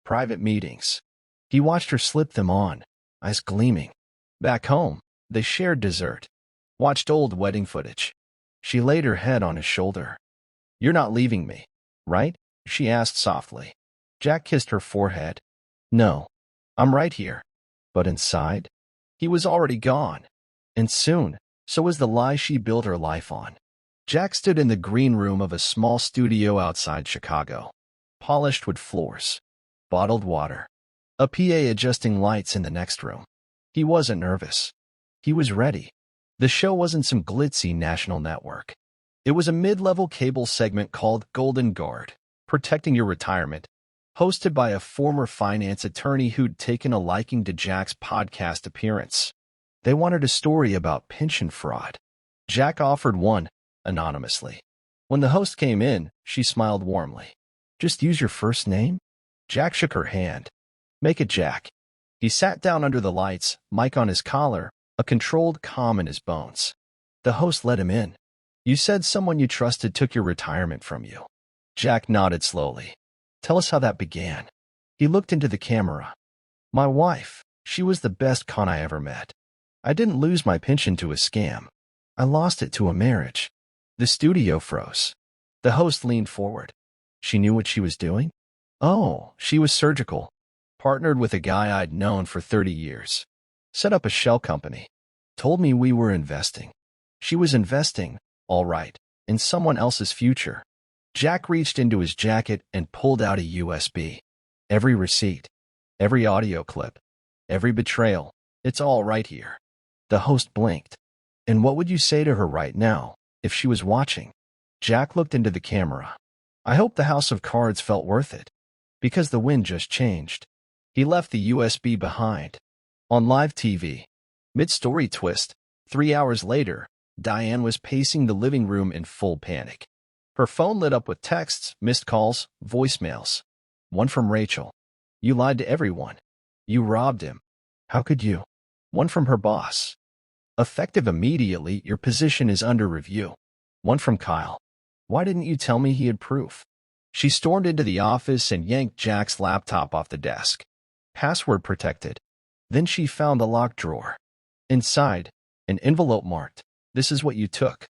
Private meetings. He watched her slip them on, eyes gleaming. Back home, they shared dessert. Watched old wedding footage. She laid her head on his shoulder. You're not leaving me, right? She asked softly. Jack kissed her forehead. No, I'm right here. But inside, he was already gone. And soon, so was the lie she built her life on. Jack stood in the green room of a small studio outside Chicago. Polished wood floors. Bottled water. A PA adjusting lights in the next room. He wasn't nervous. He was ready. The show wasn't some glitzy national network. It was a mid-level cable segment called Golden Guard, Protecting Your Retirement, hosted by a former finance attorney who'd taken a liking to Jack's podcast appearance. They wanted a story about pension fraud. Jack offered one, anonymously. When the host came in, she smiled warmly. Just use your first name? Jack shook her hand. Make it Jack. He sat down under the lights, mic on his collar, a controlled calm in his bones. The host let him in. You said someone you trusted took your retirement from you. Jack nodded slowly. Tell us how that began. He looked into the camera. My wife. She was the best con I ever met. I didn't lose my pension to a scam. I lost it to a marriage. The studio froze. The host leaned forward. She knew what she was doing? Oh, she was surgical. Partnered with a guy I'd known for 30 years. Set up a shell company. Told me we were investing. She was investing, all right, in someone else's future. Jack reached into his jacket and pulled out a USB. Every receipt, every audio clip, every betrayal, it's all right here. The host blinked. And what would you say to her right now, if she was watching? Jack looked into the camera. I hope the house of cards felt worth it. Because the wind just changed. He left the USB behind. On live TV. Mid-story twist. 3 hours later, Diane was pacing the living room in full panic. Her phone lit up with texts, missed calls, voicemails. One from Rachel. You lied to everyone. You robbed him. How could you? One from her boss. Effective immediately, your position is under review. One from Kyle. Why didn't you tell me he had proof? She stormed into the office and yanked Jack's laptop off the desk. Password protected. Then she found the locked drawer. Inside, an envelope marked, "This is what you took."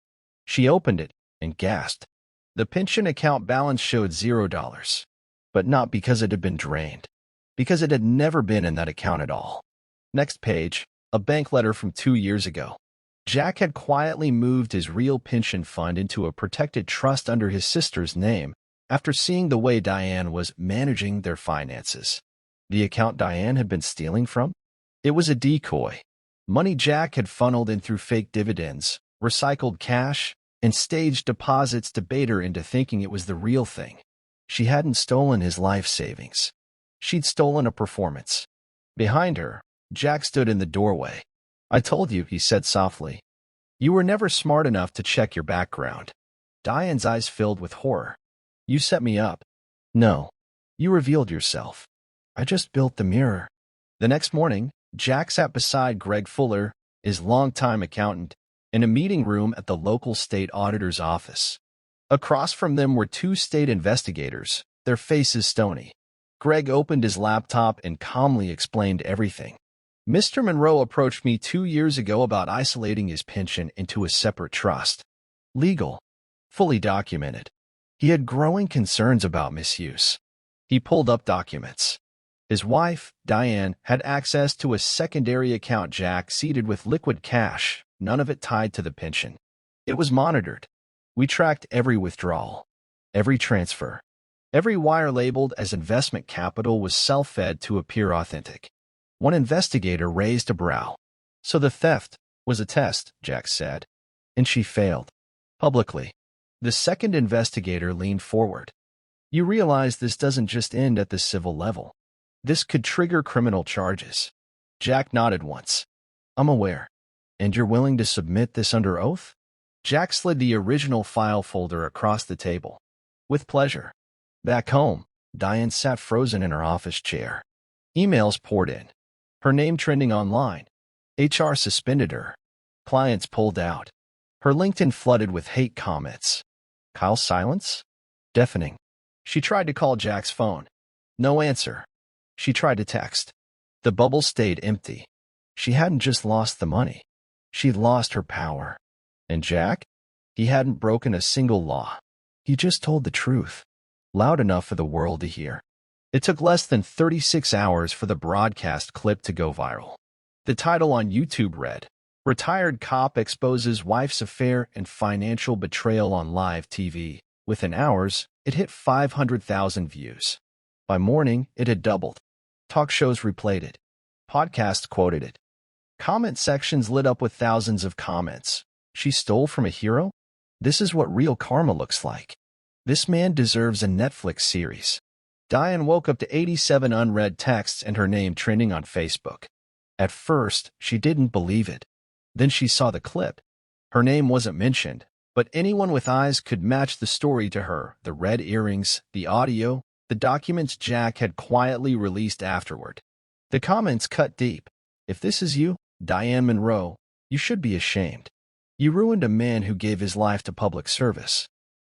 She opened it and gasped. The pension account balance showed $0. But not because it had been drained. Because it had never been in that account at all. Next page, a bank letter from 2 years ago. Jack had quietly moved his real pension fund into a protected trust under his sister's name after seeing the way Diane was managing their finances. The account Diane had been stealing from? It was a decoy. Money Jack had funneled in through fake dividends, recycled cash, and staged deposits to bait her into thinking it was the real thing. She hadn't stolen his life savings. She'd stolen a performance. Behind her, Jack stood in the doorway. "I told you," he said softly. "You were never smart enough to check your background." Diane's eyes filled with horror. "You set me up." "No. You revealed yourself. I just built the mirror." The next morning, Jack sat beside Greg Fuller, his longtime accountant, in a meeting room at the local state auditor's office. Across from them were 2 state investigators, their faces stony. Greg opened his laptop and calmly explained everything. "Mr. Monroe approached me 2 years ago about isolating his pension into a separate trust. Legal. Fully documented. He had growing concerns about misuse." He pulled up documents. His wife, Diane, had access to a secondary account Jack seeded with liquid cash, none of it tied to the pension. It was monitored. "We tracked every withdrawal, every transfer. Every wire labeled as investment capital was self-fed to appear authentic." One investigator raised a brow. "So the theft was a test," Jack said. "And she failed. Publicly." The second investigator leaned forward. "You realize this doesn't just end at the civil level. This could trigger criminal charges." Jack nodded once. "I'm aware. And you're willing to submit this under oath?" Jack slid the original file folder across the table. "With pleasure." Back home, Diane sat frozen in her office chair. Emails poured in. Her name trending online. HR suspended her. Clients pulled out. Her LinkedIn flooded with hate comments. Kyle's silence? Deafening. She tried to call Jack's phone. No answer. She tried to text. The bubble stayed empty. She hadn't just lost the money. She'd lost her power. And Jack? He hadn't broken a single law. He just told the truth. Loud enough for the world to hear. It took less than 36 hours for the broadcast clip to go viral. The title on YouTube read, "Retired Cop Exposes Wife's Affair and Financial Betrayal on Live TV." Within hours, it hit 500,000 views. By morning, it had doubled. Talk shows replayed it. Podcasts quoted it. Comment sections lit up with thousands of comments. "She stole from a hero? This is what real karma looks like. This man deserves a Netflix series." Diane woke up to 87 unread texts and her name trending on Facebook. At first, she didn't believe it. Then she saw the clip. Her name wasn't mentioned, but anyone with eyes could match the story to her: the red earrings, the audio, the documents Jack had quietly released afterward. The comments cut deep. "If this is you, Diane Monroe, you should be ashamed. You ruined a man who gave his life to public service.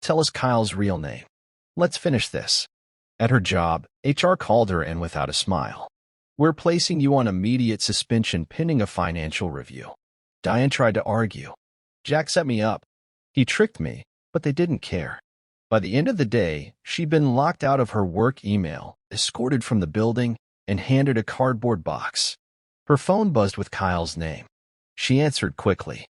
Tell us Kyle's real name. Let's finish this." At her job, HR called her in without a smile. "We're placing you on immediate suspension pending a financial review." Diane tried to argue. "Jack set me up. He tricked me, but they didn't care." By the end of the day, she'd been locked out of her work email, escorted from the building, and handed a cardboard box. Her phone buzzed with Kyle's name. She answered quickly.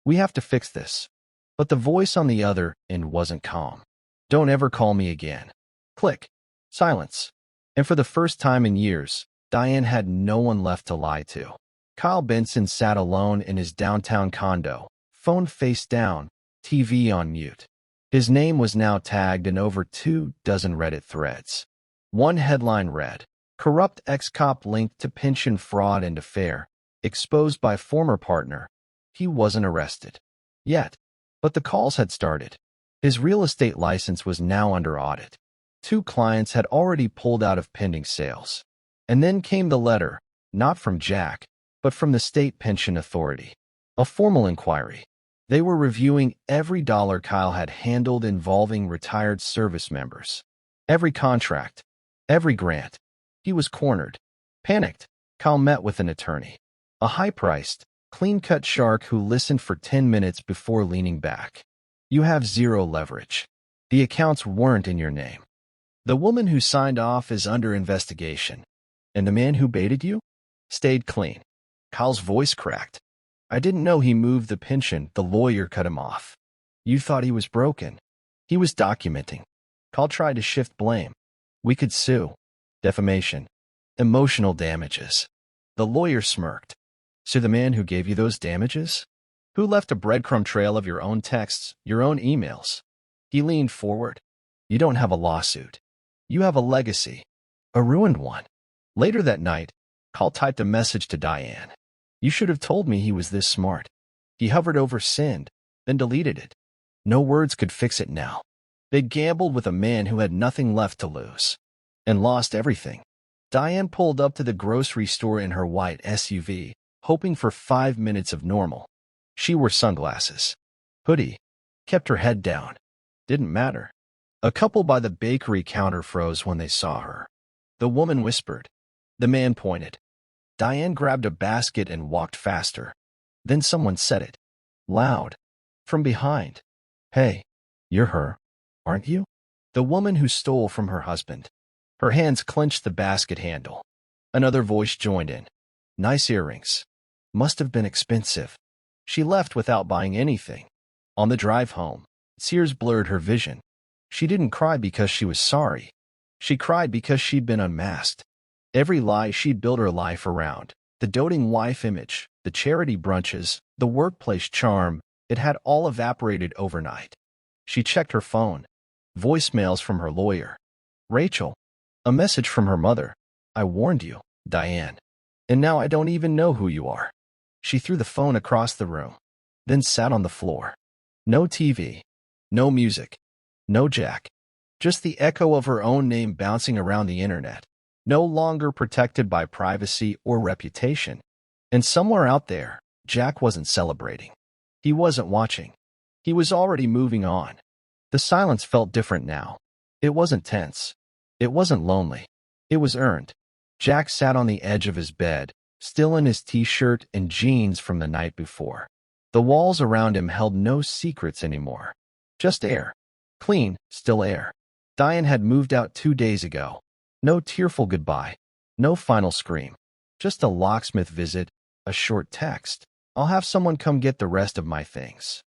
"We have to fix this." But the voice on the other end wasn't calm. "Don't ever call me again." Click. Silence. And for the first time in years, Diane had no one left to lie to. Kyle Benson sat alone in his downtown condo, phone face down, TV on mute. His name was now tagged in over 24 Reddit threads. One headline read, "Corrupt ex-cop linked to pension fraud and affair, exposed by former partner. He wasn't arrested yet." But the calls had started. His real estate license was now under audit. 2 clients had already pulled out of pending sales. And then came the letter, not from Jack, but from the State Pension Authority. A formal inquiry. They were reviewing every dollar Kyle had handled involving retired service members. Every contract, every grant. He was cornered. Panicked, Kyle met with an attorney. A high-priced, clean-cut shark who listened for 10 minutes before leaning back. You have zero leverage. The accounts weren't in your name. The woman who signed off is under investigation. And the man who baited you? Stayed clean. Kyle's voice cracked. I didn't know he moved the pension. The lawyer cut him off. You thought he was broken. He was documenting. Kyle tried to shift blame. We could sue. Defamation. Emotional damages. The lawyer smirked. So the man who gave you those damages? Who left a breadcrumb trail of your own texts, your own emails? He leaned forward. You don't have a lawsuit. You have a legacy. A ruined one. Later that night, Kyle typed a message to Diane. You should have told me he was this smart. He hovered over send, then deleted it. No words could fix it now. They gambled with a man who had nothing left to lose. And lost everything. Diane pulled up to the grocery store in her white SUV, hoping for 5 minutes of normal. She wore sunglasses. Hoodie. Kept her head down. Didn't matter. A couple by the bakery counter froze when they saw her. The woman whispered. The man pointed. Diane grabbed a basket and walked faster. Then someone said it. Loud. From behind. Hey, you're her, aren't you? The woman who stole from her husband. Her hands clenched the basket handle. Another voice joined in. Nice earrings. Must have been expensive. She left without buying anything. On the drive home, tears blurred her vision. She didn't cry because she was sorry. She cried because she'd been unmasked. Every lie she'd built her life around, the doting wife image, the charity brunches, the workplace charm, it had all evaporated overnight. She checked her phone. Voicemails from her lawyer. Rachel. A message from her mother. I warned you, Diane. And now I don't even know who you are. She threw the phone across the room, then sat on the floor. No TV. No music. No Jack. Just the echo of her own name bouncing around the internet. No longer protected by privacy or reputation. And somewhere out there, Jack wasn't celebrating. He wasn't watching. He was already moving on. The silence felt different now. It wasn't tense. It wasn't lonely. It was earned. Jack sat on the edge of his bed, still in his t-shirt and jeans from the night before. The walls around him held no secrets anymore. Just air. Clean, still air. Diane had moved out 2 days ago. No tearful goodbye. No final scream. Just a locksmith visit, a short text. I'll have someone come get the rest of my things.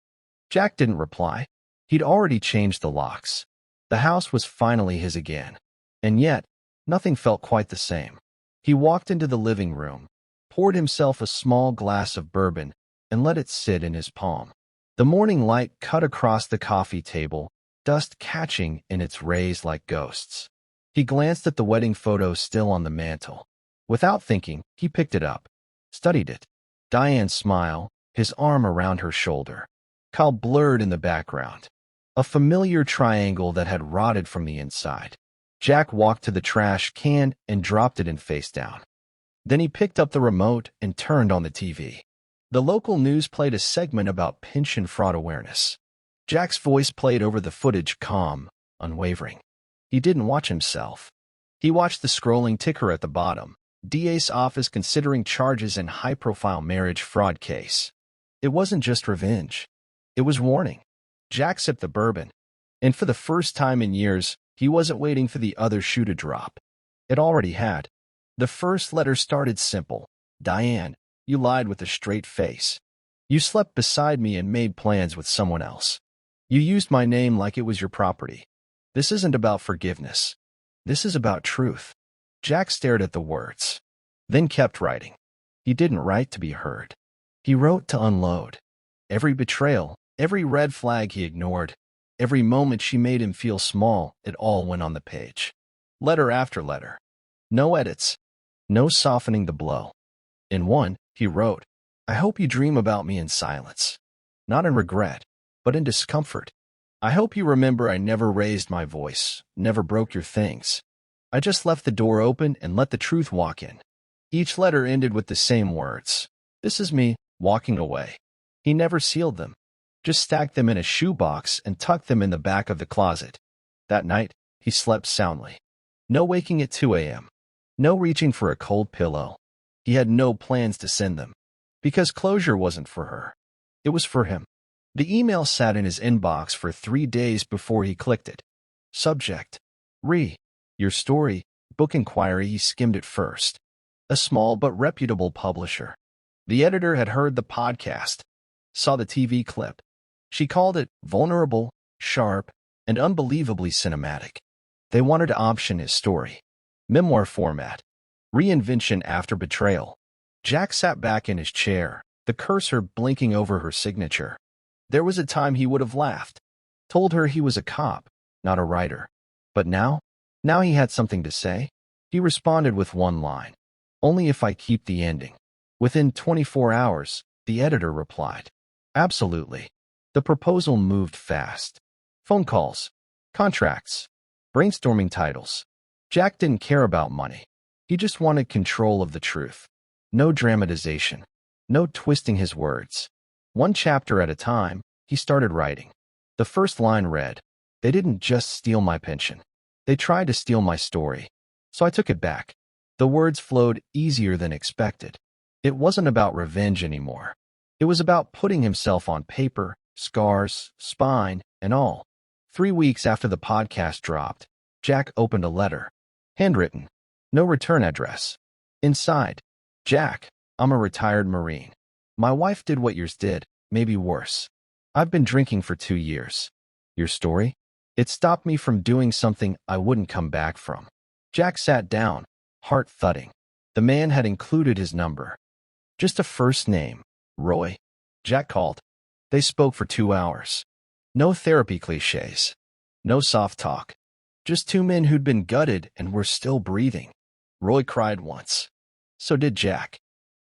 Jack didn't reply. He'd already changed the locks. The house was finally his again. And yet, nothing felt quite the same. He walked into the living room, poured himself a small glass of bourbon, and let it sit in his palm. The morning light cut across the coffee table, dust catching in its rays like ghosts. He glanced at the wedding photo still on the mantel. Without thinking, he picked it up, studied it. Diane's smile, his arm around her shoulder. Kyle blurred in the background. A familiar triangle that had rotted from the inside. Jack walked to the trash can and dropped it in face down. Then he picked up the remote and turned on the TV. The local news played a segment about pension fraud awareness. Jack's voice played over the footage, calm, unwavering. He didn't watch himself. He watched the scrolling ticker at the bottom. DA's office considering charges in high-profile marriage fraud case. It wasn't just revenge. It was warning. Jack sipped the bourbon. And for the first time in years, he wasn't waiting for the other shoe to drop. It already had. The first letter started simple. Diane, you lied with a straight face. You slept beside me and made plans with someone else. You used my name like it was your property. This isn't about forgiveness. This is about truth. Jack stared at the words, then kept writing. He didn't write to be heard. He wrote to unload. Every betrayal, every red flag he ignored, every moment she made him feel small, it all went on the page. Letter after letter. No edits. No softening the blow. In one, he wrote, I hope you dream about me in silence. Not in regret, but in discomfort. I hope you remember I never raised my voice, never broke your things. I just left the door open and let the truth walk in. Each letter ended with the same words. This is me, walking away. He never sealed them. Just stacked them in a shoebox and tucked them in the back of the closet. That night, He slept soundly. No waking at 2 a.m. No reaching for a cold pillow. He had no plans to send them. Because closure wasn't for her. It was for him. The email sat in his inbox for 3 days before he clicked it. Subject: Your story, book inquiry. He skimmed it first. A small but reputable publisher. The editor had heard the podcast, saw the TV clip. She called it vulnerable, sharp, and unbelievably cinematic. They wanted to option his story. Memoir format. Reinvention after betrayal. Jack sat back in his chair, the cursor blinking over her signature. There was a time he would have laughed, told her he was a cop, not a writer. But now he had something to say. He responded with one line. Only if I keep the ending. Within 24 hours, the editor replied. Absolutely. The proposal moved fast. Phone calls, contracts, brainstorming titles. Jack didn't care about money. He just wanted control of the truth. No dramatization. No twisting his words. One chapter at a time, he started writing. The first line read, "They didn't just steal my pension. They tried to steal my story. So I took it back." The words flowed easier than expected. It wasn't about revenge anymore. It was about putting himself on paper, scars, spine, and all. 3 weeks after the podcast dropped, Jack opened a letter. Handwritten. No return address. Inside, Jack, I'm a retired Marine. My wife did what yours did, maybe worse. I've been drinking for 2 years. Your story? It stopped me from doing something I wouldn't come back from. Jack sat down, heart thudding. The man had included his number. Just a first name, Roy. Jack called. They spoke for 2 hours. No therapy cliches. No soft talk. Just two men who'd been gutted and were still breathing. Roy cried once. So did Jack.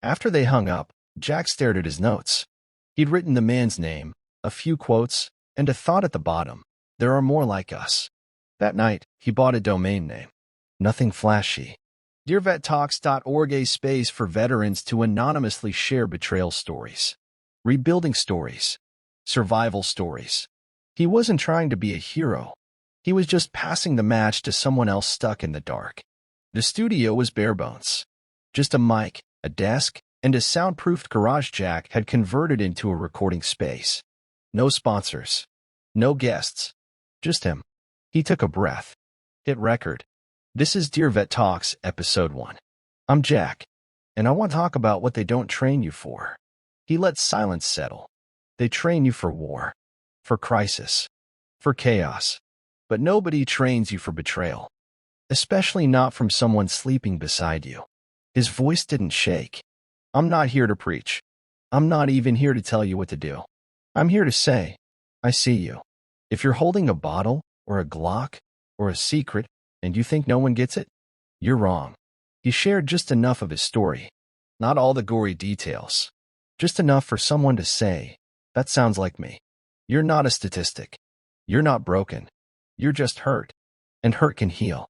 After they hung up, Jack stared at his notes. He'd written the man's name, a few quotes, and a thought at the bottom. There are more like us. That night, he bought a domain name. Nothing flashy. DearVetTalks.org, a space for veterans to anonymously share betrayal stories, rebuilding stories, survival stories. He wasn't trying to be a hero. He was just passing the match to someone else stuck in the dark. The studio was bare bones. Just a mic, a desk, and a soundproofed garage. Jack had converted into a recording space. No sponsors. No guests. Just him. He took a breath. Hit record. This is Dear Vet Talks, Episode 1. I'm Jack, and I want to talk about what they don't train you for. He let silence settle. They train you for war, for crisis, for chaos. But nobody trains you for betrayal. Especially not from someone sleeping beside you. His voice didn't shake. I'm not here to preach. I'm not even here to tell you what to do. I'm here to say, I see you. If you're holding a bottle, or a Glock, or a secret, and you think no one gets it, you're wrong. He shared just enough of his story. Not all the gory details. Just enough for someone to say, that sounds like me. You're not a statistic. You're not broken. You're just hurt. And hurt can heal.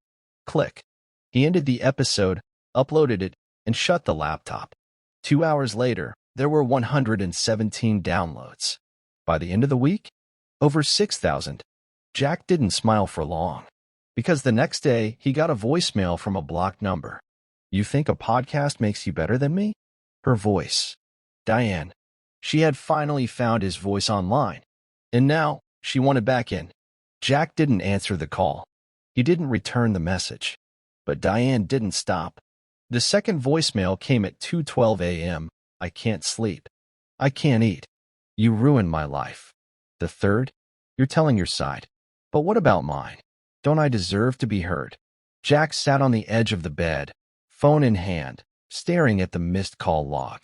Click. He ended the episode, uploaded it, and shut the laptop. 2 hours later, there were 117 downloads. By the end of the week, over 6,000. Jack didn't smile for long. Because the next day, he got a voicemail from a blocked number. You think a podcast makes you better than me? Her voice. Diane. She had finally found his voice online. And now, she wanted back in. Jack didn't answer the call. He didn't return the message. But Diane didn't stop. The second voicemail came at 2:12 a.m. I can't sleep. I can't eat. You ruined my life. The third? You're telling your side. But what about mine? Don't I deserve to be heard? Jack sat on the edge of the bed, phone in hand, staring at the missed call log.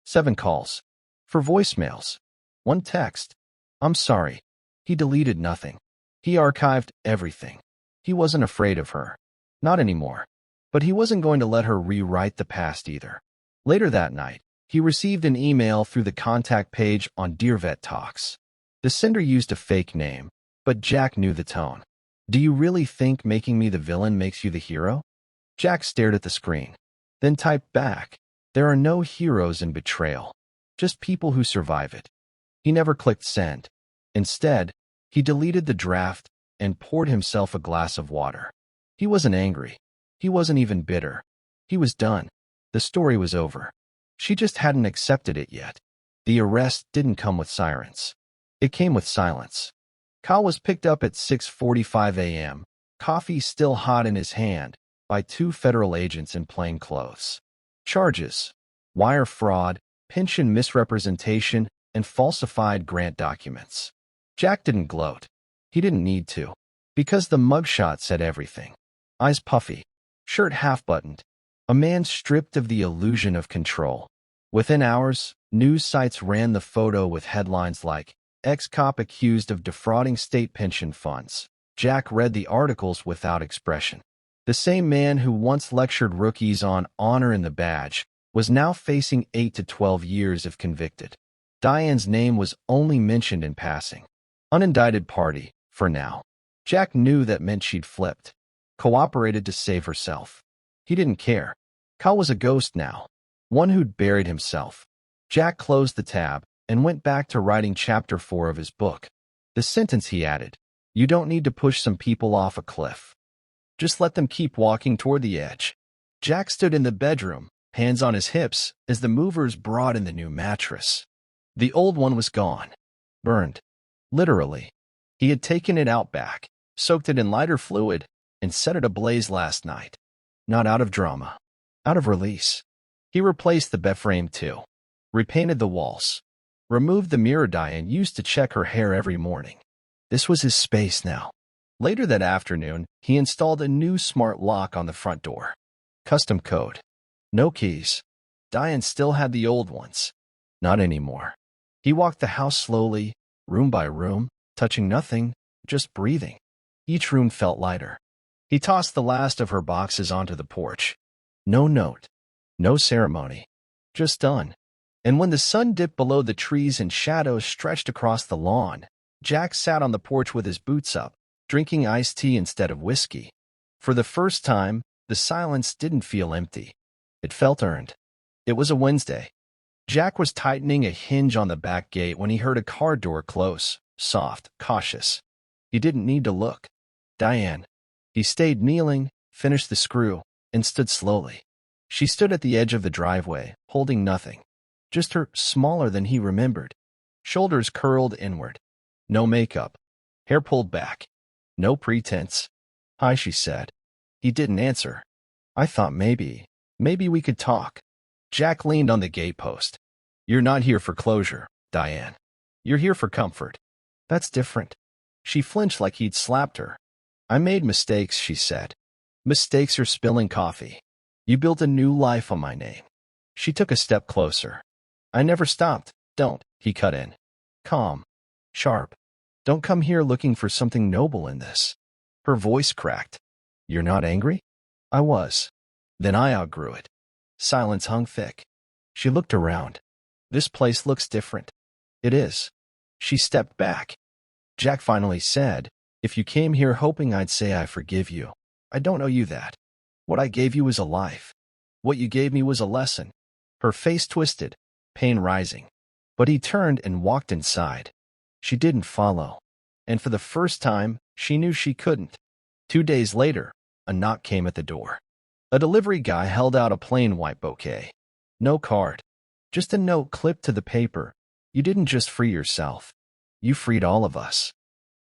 7 calls. 4 voicemails. 1 text. I'm sorry. He deleted nothing. He archived everything. He wasn't afraid of her. Not anymore. But he wasn't going to let her rewrite the past either. Later that night, he received an email through the contact page on Dear Vet Talks. The sender used a fake name, but Jack knew the tone. Do you really think making me the villain makes you the hero? Jack stared at the screen, then typed back. There are no heroes in betrayal, just people who survive it. He never clicked send. Instead, he deleted the draft and poured himself a glass of water. He wasn't angry. He wasn't even bitter. He was done. The story was over. She just hadn't accepted it yet. The arrest didn't come with sirens. It came with silence. Kyle was picked up at 6:45 a.m., coffee still hot in his hand, by two federal agents in plain clothes. Charges: wire fraud, pension misrepresentation, and falsified grant documents. Jack didn't gloat. He didn't need to, because the mugshot said everything. Eyes puffy, shirt half-buttoned, a man stripped of the illusion of control. Within hours, news sites ran the photo with headlines like, "Ex-cop accused of defrauding state pension funds." Jack read the articles without expression. The same man who once lectured rookies on honor in the badge was now facing 8 to 12 years if convicted. Diane's name was only mentioned in passing. Unindicted party, for now. Jack knew that meant she'd flipped, cooperated to save herself. He didn't care. Kyle was a ghost now, one who'd buried himself. Jack closed the tab and went back to writing chapter 4 of his book. The sentence he added: "You don't need to push some people off a cliff. Just let them keep walking toward the edge." Jack stood in the bedroom, hands on his hips, as the movers brought in the new mattress. The old one was gone. Burned. Literally. He had taken it out back, soaked it in lighter fluid, and set it ablaze last night. Not out of drama. Out of release. He replaced the bed frame too. Repainted the walls. Removed the mirror Diane used to check her hair every morning. This was his space now. Later that afternoon, he installed a new smart lock on the front door. Custom code. No keys. Diane still had the old ones. Not anymore. He walked the house slowly, room by room, touching nothing, just breathing. Each room felt lighter. He tossed the last of her boxes onto the porch. No note. No ceremony. Just done. And when the sun dipped below the trees and shadows stretched across the lawn, Jack sat on the porch with his boots up, drinking iced tea instead of whiskey. For the first time, the silence didn't feel empty. It felt earned. It was a Wednesday. Jack was tightening a hinge on the back gate when he heard a car door close, soft, cautious. He didn't need to look. Diane. He stayed kneeling, finished the screw, and stood slowly. She stood at the edge of the driveway, holding nothing. Just her smaller than he remembered. Shoulders curled inward. No makeup. Hair pulled back. No pretense. "Hi," she said. He didn't answer. "I thought maybe we could talk." Jack leaned on the gatepost. "You're not here for closure, Diane. You're here for comfort." "That's different." She flinched like he'd slapped her. "I made mistakes," she said. "Mistakes are spilling coffee. You built a new life on my name." She took a step closer. "I never stopped." "Don't," he cut in. Calm. Sharp. "Don't come here looking for something noble in this." Her voice cracked. "You're not angry?" "I was. Then I outgrew it." Silence hung thick. She looked around. "This place looks different." "It is." She stepped back. Jack finally said, "If you came here hoping I'd say I forgive you, I don't owe you that. What I gave you was a life. What you gave me was a lesson." Her face twisted, pain rising. But he turned and walked inside. She didn't follow. And for the first time, she knew she couldn't. 2 days later, a knock came at the door. A delivery guy held out a plain white bouquet. No card. Just a note clipped to the paper. "You didn't just free yourself. You freed all of us."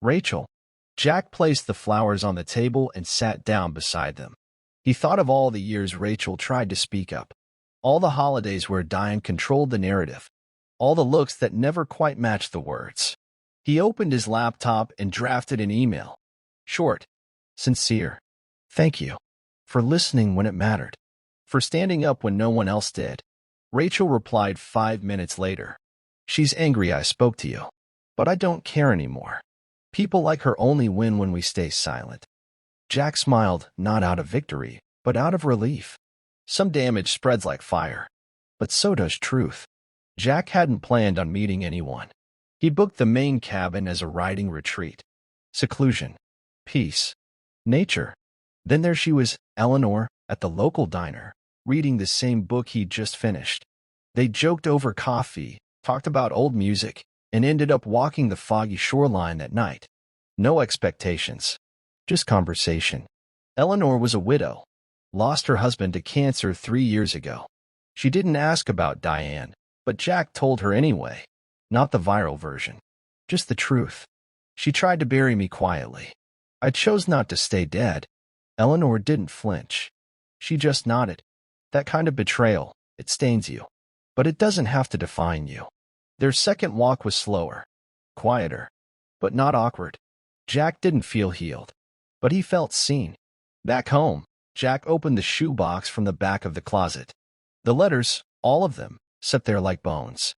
"Rachel." Jack placed the flowers on the table and sat down beside them. He thought of all the years Rachel tried to speak up. All the holidays where Diane controlled the narrative. All the looks that never quite matched the words. He opened his laptop and drafted an email. Short. Sincere. "Thank you. For listening when it mattered. For standing up when no one else did." Rachel replied 5 minutes later. "She's angry I spoke to you. But I don't care anymore. People like her only win when we stay silent." Jack smiled, not out of victory, but out of relief. Some damage spreads like fire. But so does truth. Jack hadn't planned on meeting anyone. He booked the main cabin as a riding retreat. Seclusion. Peace. Nature. Then there she was, Eleanor, at the local diner, reading the same book he'd just finished. They joked over coffee, talked about old music, and ended up walking the foggy shoreline that night. No expectations. Just conversation. Eleanor was a widow. Lost her husband to cancer 3 years ago. She didn't ask about Diane, but Jack told her anyway. Not the viral version. Just the truth. She tried to bury me quietly. I chose not to stay dead. Eleanor didn't flinch. She just nodded. That kind of betrayal, it stains you. But it doesn't have to define you. Their second walk was slower. Quieter. But not awkward. Jack didn't feel healed. But he felt seen. Back home, Jack opened the shoebox from the back of the closet. The letters, all of them, sat there like bones.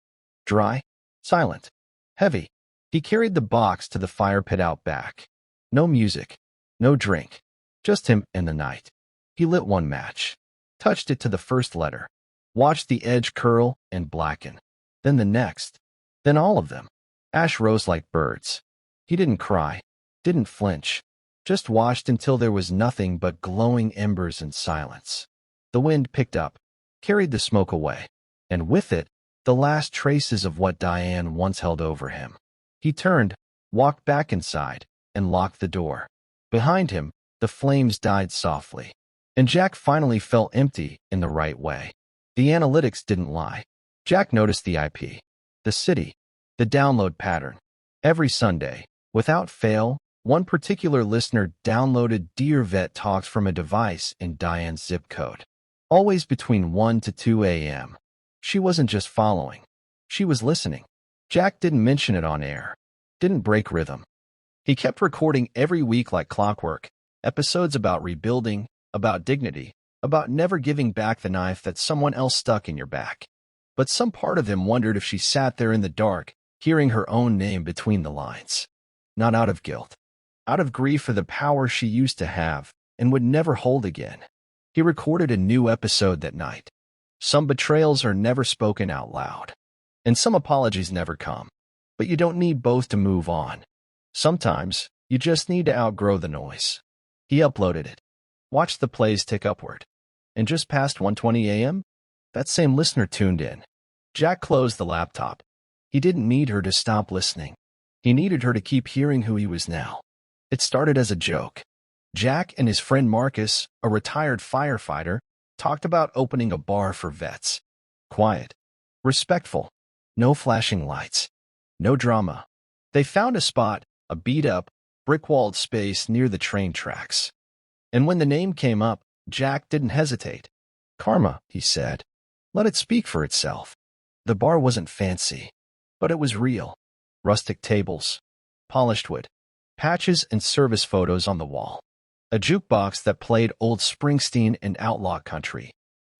Dry, silent, heavy. He carried the box to the fire pit out back. No music, no drink, just him and the night. He lit one match, touched it to the first letter, watched the edge curl and blacken. Then the next, then all of them. Ash rose like birds. He didn't cry, didn't flinch, just watched until there was nothing but glowing embers and silence. The wind picked up, carried the smoke away, and with it, the last traces of what Diane once held over him. He turned, walked back inside, and locked the door. Behind him, the flames died softly, and Jack finally felt empty in the right way. The analytics didn't lie. Jack noticed the IP, the city, the download pattern. Every Sunday, without fail, one particular listener downloaded Dear Vet talks from a device in Diane's zip code. Always between 1 to 2 a.m. She wasn't just following. She was listening. Jack didn't mention it on air. Didn't break rhythm. He kept recording every week like clockwork, episodes about rebuilding, about dignity, about never giving back the knife that someone else stuck in your back. But some part of him wondered if she sat there in the dark, hearing her own name between the lines. Not out of guilt. Out of grief for the power she used to have and would never hold again. He recorded a new episode that night. Some betrayals are never spoken out loud, and some apologies never come. But you don't need both to move on. Sometimes, you just need to outgrow the noise. He uploaded it. Watched the plays tick upward. And just past 1:20 a.m., that same listener tuned in. Jack closed the laptop. He didn't need her to stop listening. He needed her to keep hearing who he was now. It started as a joke. Jack and his friend Marcus, a retired firefighter, talked about opening a bar for vets. Quiet. Respectful. No flashing lights. No drama. They found a spot, a beat-up, brick-walled space near the train tracks. And when the name came up, Jack didn't hesitate. Karma, he said. Let it speak for itself. The bar wasn't fancy, but it was real. Rustic tables, polished wood, patches and service photos on the wall. A jukebox that played old Springsteen and outlaw country.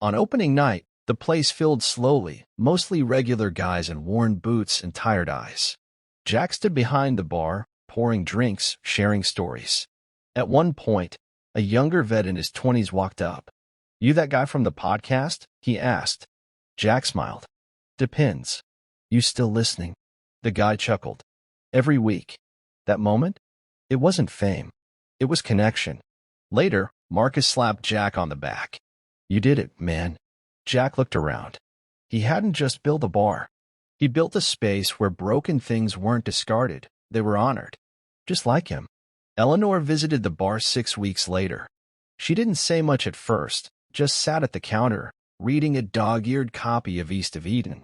On opening night, the place filled slowly, mostly regular guys in worn boots and tired eyes. Jack stood behind the bar, pouring drinks, sharing stories. At one point, a younger vet in his 20s walked up. You that guy from the podcast? He asked. Jack smiled. Depends. You still listening? The guy chuckled. Every week. That moment? It wasn't fame. It was connection. Later, Marcus slapped Jack on the back. You did it, man. Jack looked around. He hadn't just built a bar. He built a space where broken things weren't discarded. They were honored. Just like him. Eleanor visited the bar 6 weeks later. She didn't say much at first, just sat at the counter, reading a dog-eared copy of East of Eden.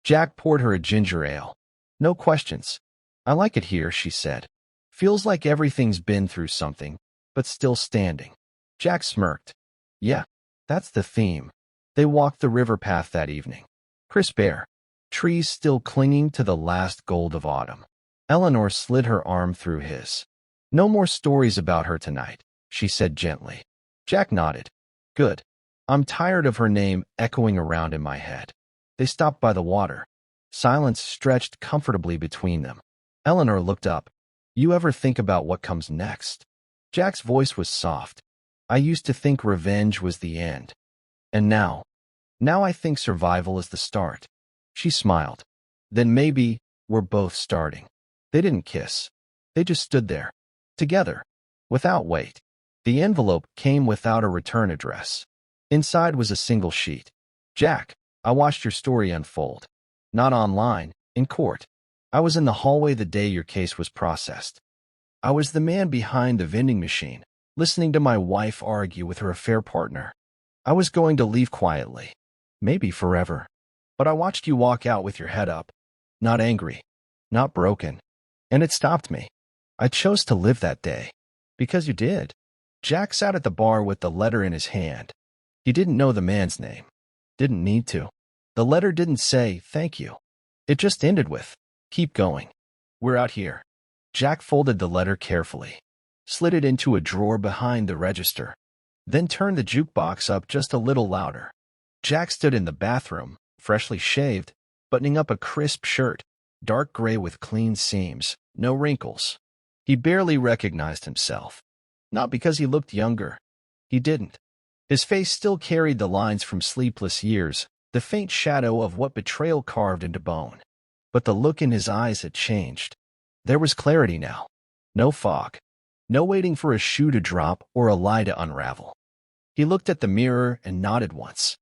Jack poured her a ginger ale. No questions. I like it here, she said. Feels like everything's been through something, but still standing. Jack smirked. Yeah, that's the theme. They walked the river path that evening. Crisp air. Trees still clinging to the last gold of autumn. Eleanor slid her arm through his. No more stories about her tonight, she said gently. Jack nodded. Good. I'm tired of her name echoing around in my head. They stopped by the water. Silence stretched comfortably between them. Eleanor looked up. You ever think about what comes next? Jack's voice was soft. I used to think revenge was the end. And now I think survival is the start. She smiled. Then maybe we're both starting. They didn't kiss. They just stood there. Together. Without weight. The envelope came without a return address. Inside was a single sheet. Jack, I watched your story unfold. Not online, in court. I was in the hallway the day your case was processed. I was the man behind the vending machine, listening to my wife argue with her affair partner. I was going to leave quietly, maybe forever. But I watched you walk out with your head up, not angry, not broken, and it stopped me. I chose to live that day. Because you did. Jack sat at the bar with the letter in his hand. He didn't know the man's name. Didn't need to. The letter didn't say, "Thank you." It just ended with, "Keep going. We're out here." Jack folded the letter carefully, slid it into a drawer behind the register, then turned the jukebox up just a little louder. Jack stood in the bathroom, freshly shaved, buttoning up a crisp shirt, dark gray with clean seams, no wrinkles. He barely recognized himself. Not because he looked younger. He didn't. His face still carried the lines from sleepless years, the faint shadow of what betrayal carved into bone. But the look in his eyes had changed. There was clarity now. No fog. No waiting for a shoe to drop or a lie to unravel. He looked at the mirror and nodded once.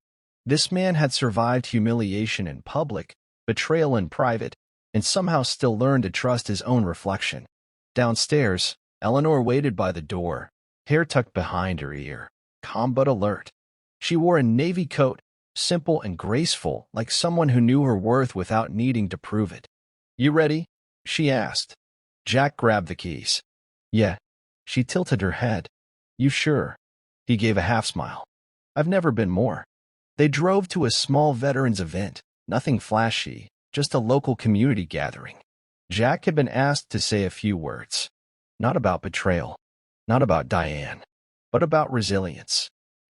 This man had survived humiliation in public, betrayal in private, and somehow still learned to trust his own reflection. Downstairs, Eleanor waited by the door, hair tucked behind her ear, calm but alert. She wore a navy coat, simple and graceful, like someone who knew her worth without needing to prove it. "You ready?" she asked. Jack grabbed the keys. "Yeah." She tilted her head. "You sure?" He gave a half-smile. "I've never been more." They drove to a small veterans event, nothing flashy, just a local community gathering. Jack had been asked to say a few words. Not about betrayal, not about Diane, but about resilience.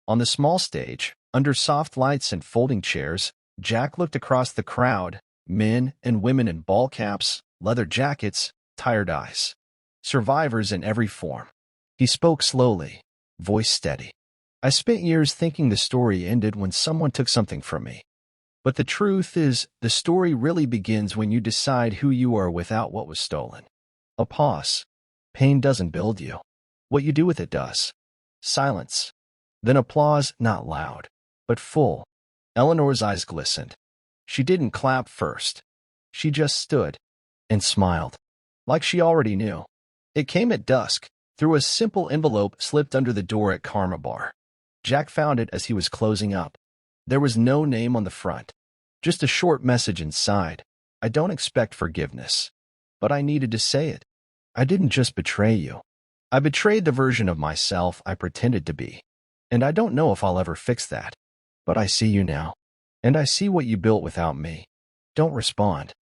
On the small stage, under soft lights and folding chairs, Jack looked across the crowd, men and women in ball caps, leather jackets, tired eyes. Survivors in every form. He spoke slowly, voice steady. "I spent years thinking the story ended when someone took something from me. But the truth is, the story really begins when you decide who you are without what was stolen." A pause. Pain doesn't build you. What you do with it does. Silence. Then applause, not loud, but full. Eleanor's eyes glistened. She didn't clap first. She just stood and smiled, like she already knew. It came at dusk, through a simple envelope slipped under the door at Karma Bar. Jack found it as he was closing up. There was no name on the front, just a short message inside. "I don't expect forgiveness, but I needed to say it. I didn't just betray you. I betrayed the version of myself I pretended to be. And I don't know if I'll ever fix that. But I see you now. And I see what you built without me. Don't respond.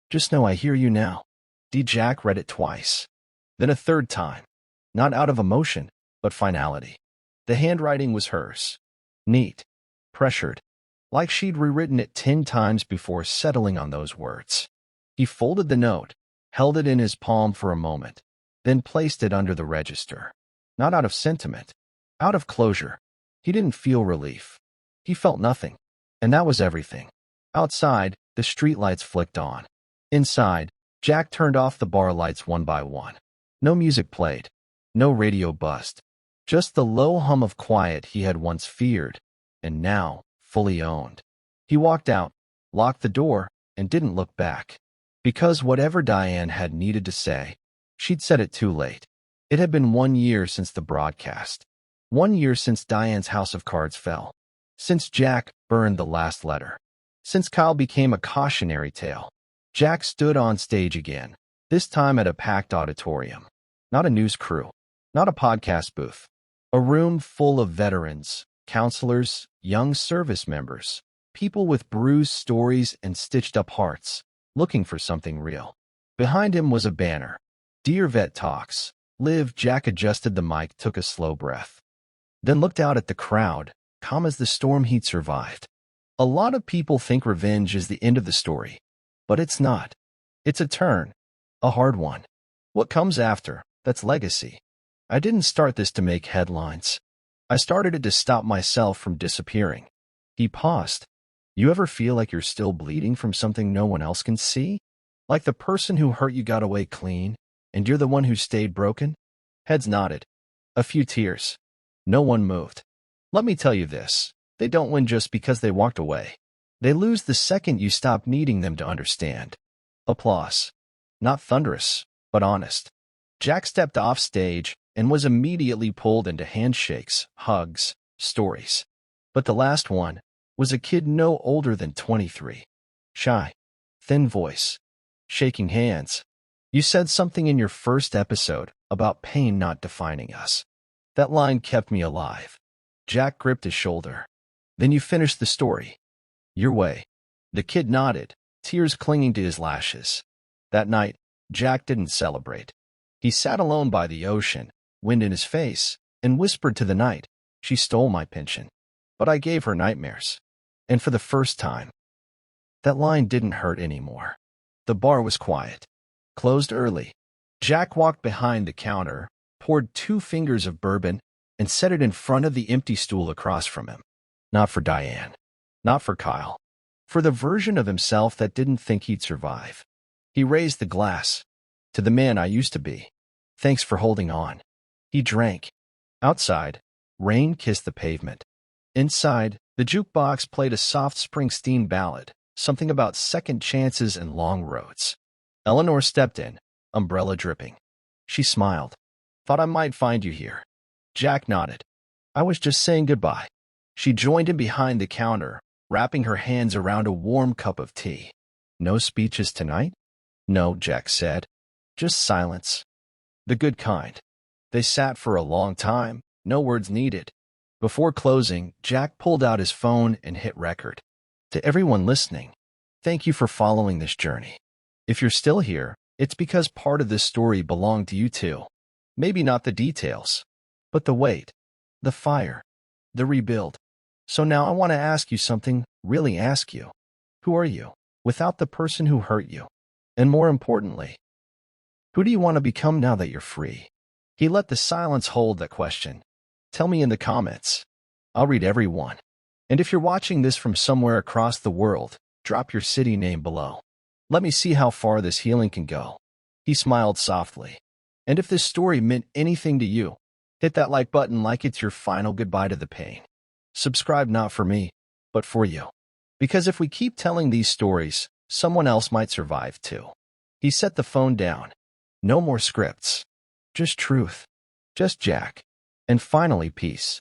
Just know I hear you now." Jack read it twice. Then a third time. Not out of emotion, but finality. The handwriting was hers. Neat. Pressured. Like she'd rewritten it 10 times before settling on those words. He folded the note, held it in his palm for a moment, then placed it under the register. Not out of sentiment, out of closure. He didn't feel relief. He felt nothing. And that was everything. Outside, the streetlights flicked on. Inside, Jack turned off the bar lights one by one. No music played. No radio buzzed. Just the low hum of quiet he had once feared, and now fully owned. He walked out, locked the door, and didn't look back. Because whatever Diane had needed to say, she'd said it too late. It had been 1 year since the broadcast. 1 year since Diane's house of cards fell. Since Jack burned the last letter. Since Kyle became a cautionary tale. Jack stood on stage again, this time at a packed auditorium. Not a news crew. Not a podcast booth. A room full of veterans, counselors, young service members, people with bruised stories and stitched-up hearts, looking for something real. Behind him was a banner. "Dear Vet Talks, Live." Jack adjusted the mic, took a slow breath. Then looked out at the crowd, calm as the storm he'd survived. A lot of people think revenge is the end of the story. But it's not. It's a turn. A hard one. What comes after, that's legacy. I didn't start this to make headlines. I started it to stop myself from disappearing. He paused. You ever feel like you're still bleeding from something no one else can see? Like the person who hurt you got away clean, and you're the one who stayed broken? Heads nodded. A few tears. No one moved. Let me tell you this. They don't win just because they walked away. They lose the second you stop needing them to understand. Applause. Not thunderous, but honest. Jack stepped off stage and was immediately pulled into handshakes, hugs, stories. But the last one was a kid no older than 23. Shy, thin voice, shaking hands. You said something in your first episode about pain not defining us. That line kept me alive. Jack gripped his shoulder. Then you finished the story. Your way. The kid nodded, tears clinging to his lashes. That night, Jack didn't celebrate. He sat alone by the ocean, wind in his face, and whispered to the night, "She stole my pension, but I gave her nightmares." And for the first time, that line didn't hurt anymore. The bar was quiet. Closed early. Jack walked behind the counter, poured 2 fingers of bourbon, and set it in front of the empty stool across from him. Not for Diane. Not for Kyle. For the version of himself that didn't think he'd survive. He raised the glass. To the man I used to be. Thanks for holding on. He drank. Outside, rain kissed the pavement. Inside, the jukebox played a soft Springsteen ballad, something about second chances and long roads. Eleanor stepped in, umbrella dripping. She smiled. Thought I might find you here. Jack nodded. I was just saying goodbye. She joined him behind the counter, wrapping her hands around a warm cup of tea. No speeches tonight? No, Jack said. Just silence. The good kind. They sat for a long time, no words needed. Before closing, Jack pulled out his phone and hit record. To everyone listening, thank you for following this journey. If you're still here, it's because part of this story belonged to you too. Maybe not the details, but the weight, the fire, the rebuild. So now I want to ask you something, really ask you. Who are you, without the person who hurt you? And more importantly, who do you want to become now that you're free? He let the silence hold that question. Tell me in the comments. I'll read every one. And if you're watching this from somewhere across the world, drop your city name below. Let me see how far this healing can go. He smiled softly. And if this story meant anything to you, hit that like button like it's your final goodbye to the pain. Subscribe not for me, but for you. Because if we keep telling these stories, someone else might survive too. He set the phone down. No more scripts. Just truth. Just Jack. And finally, peace.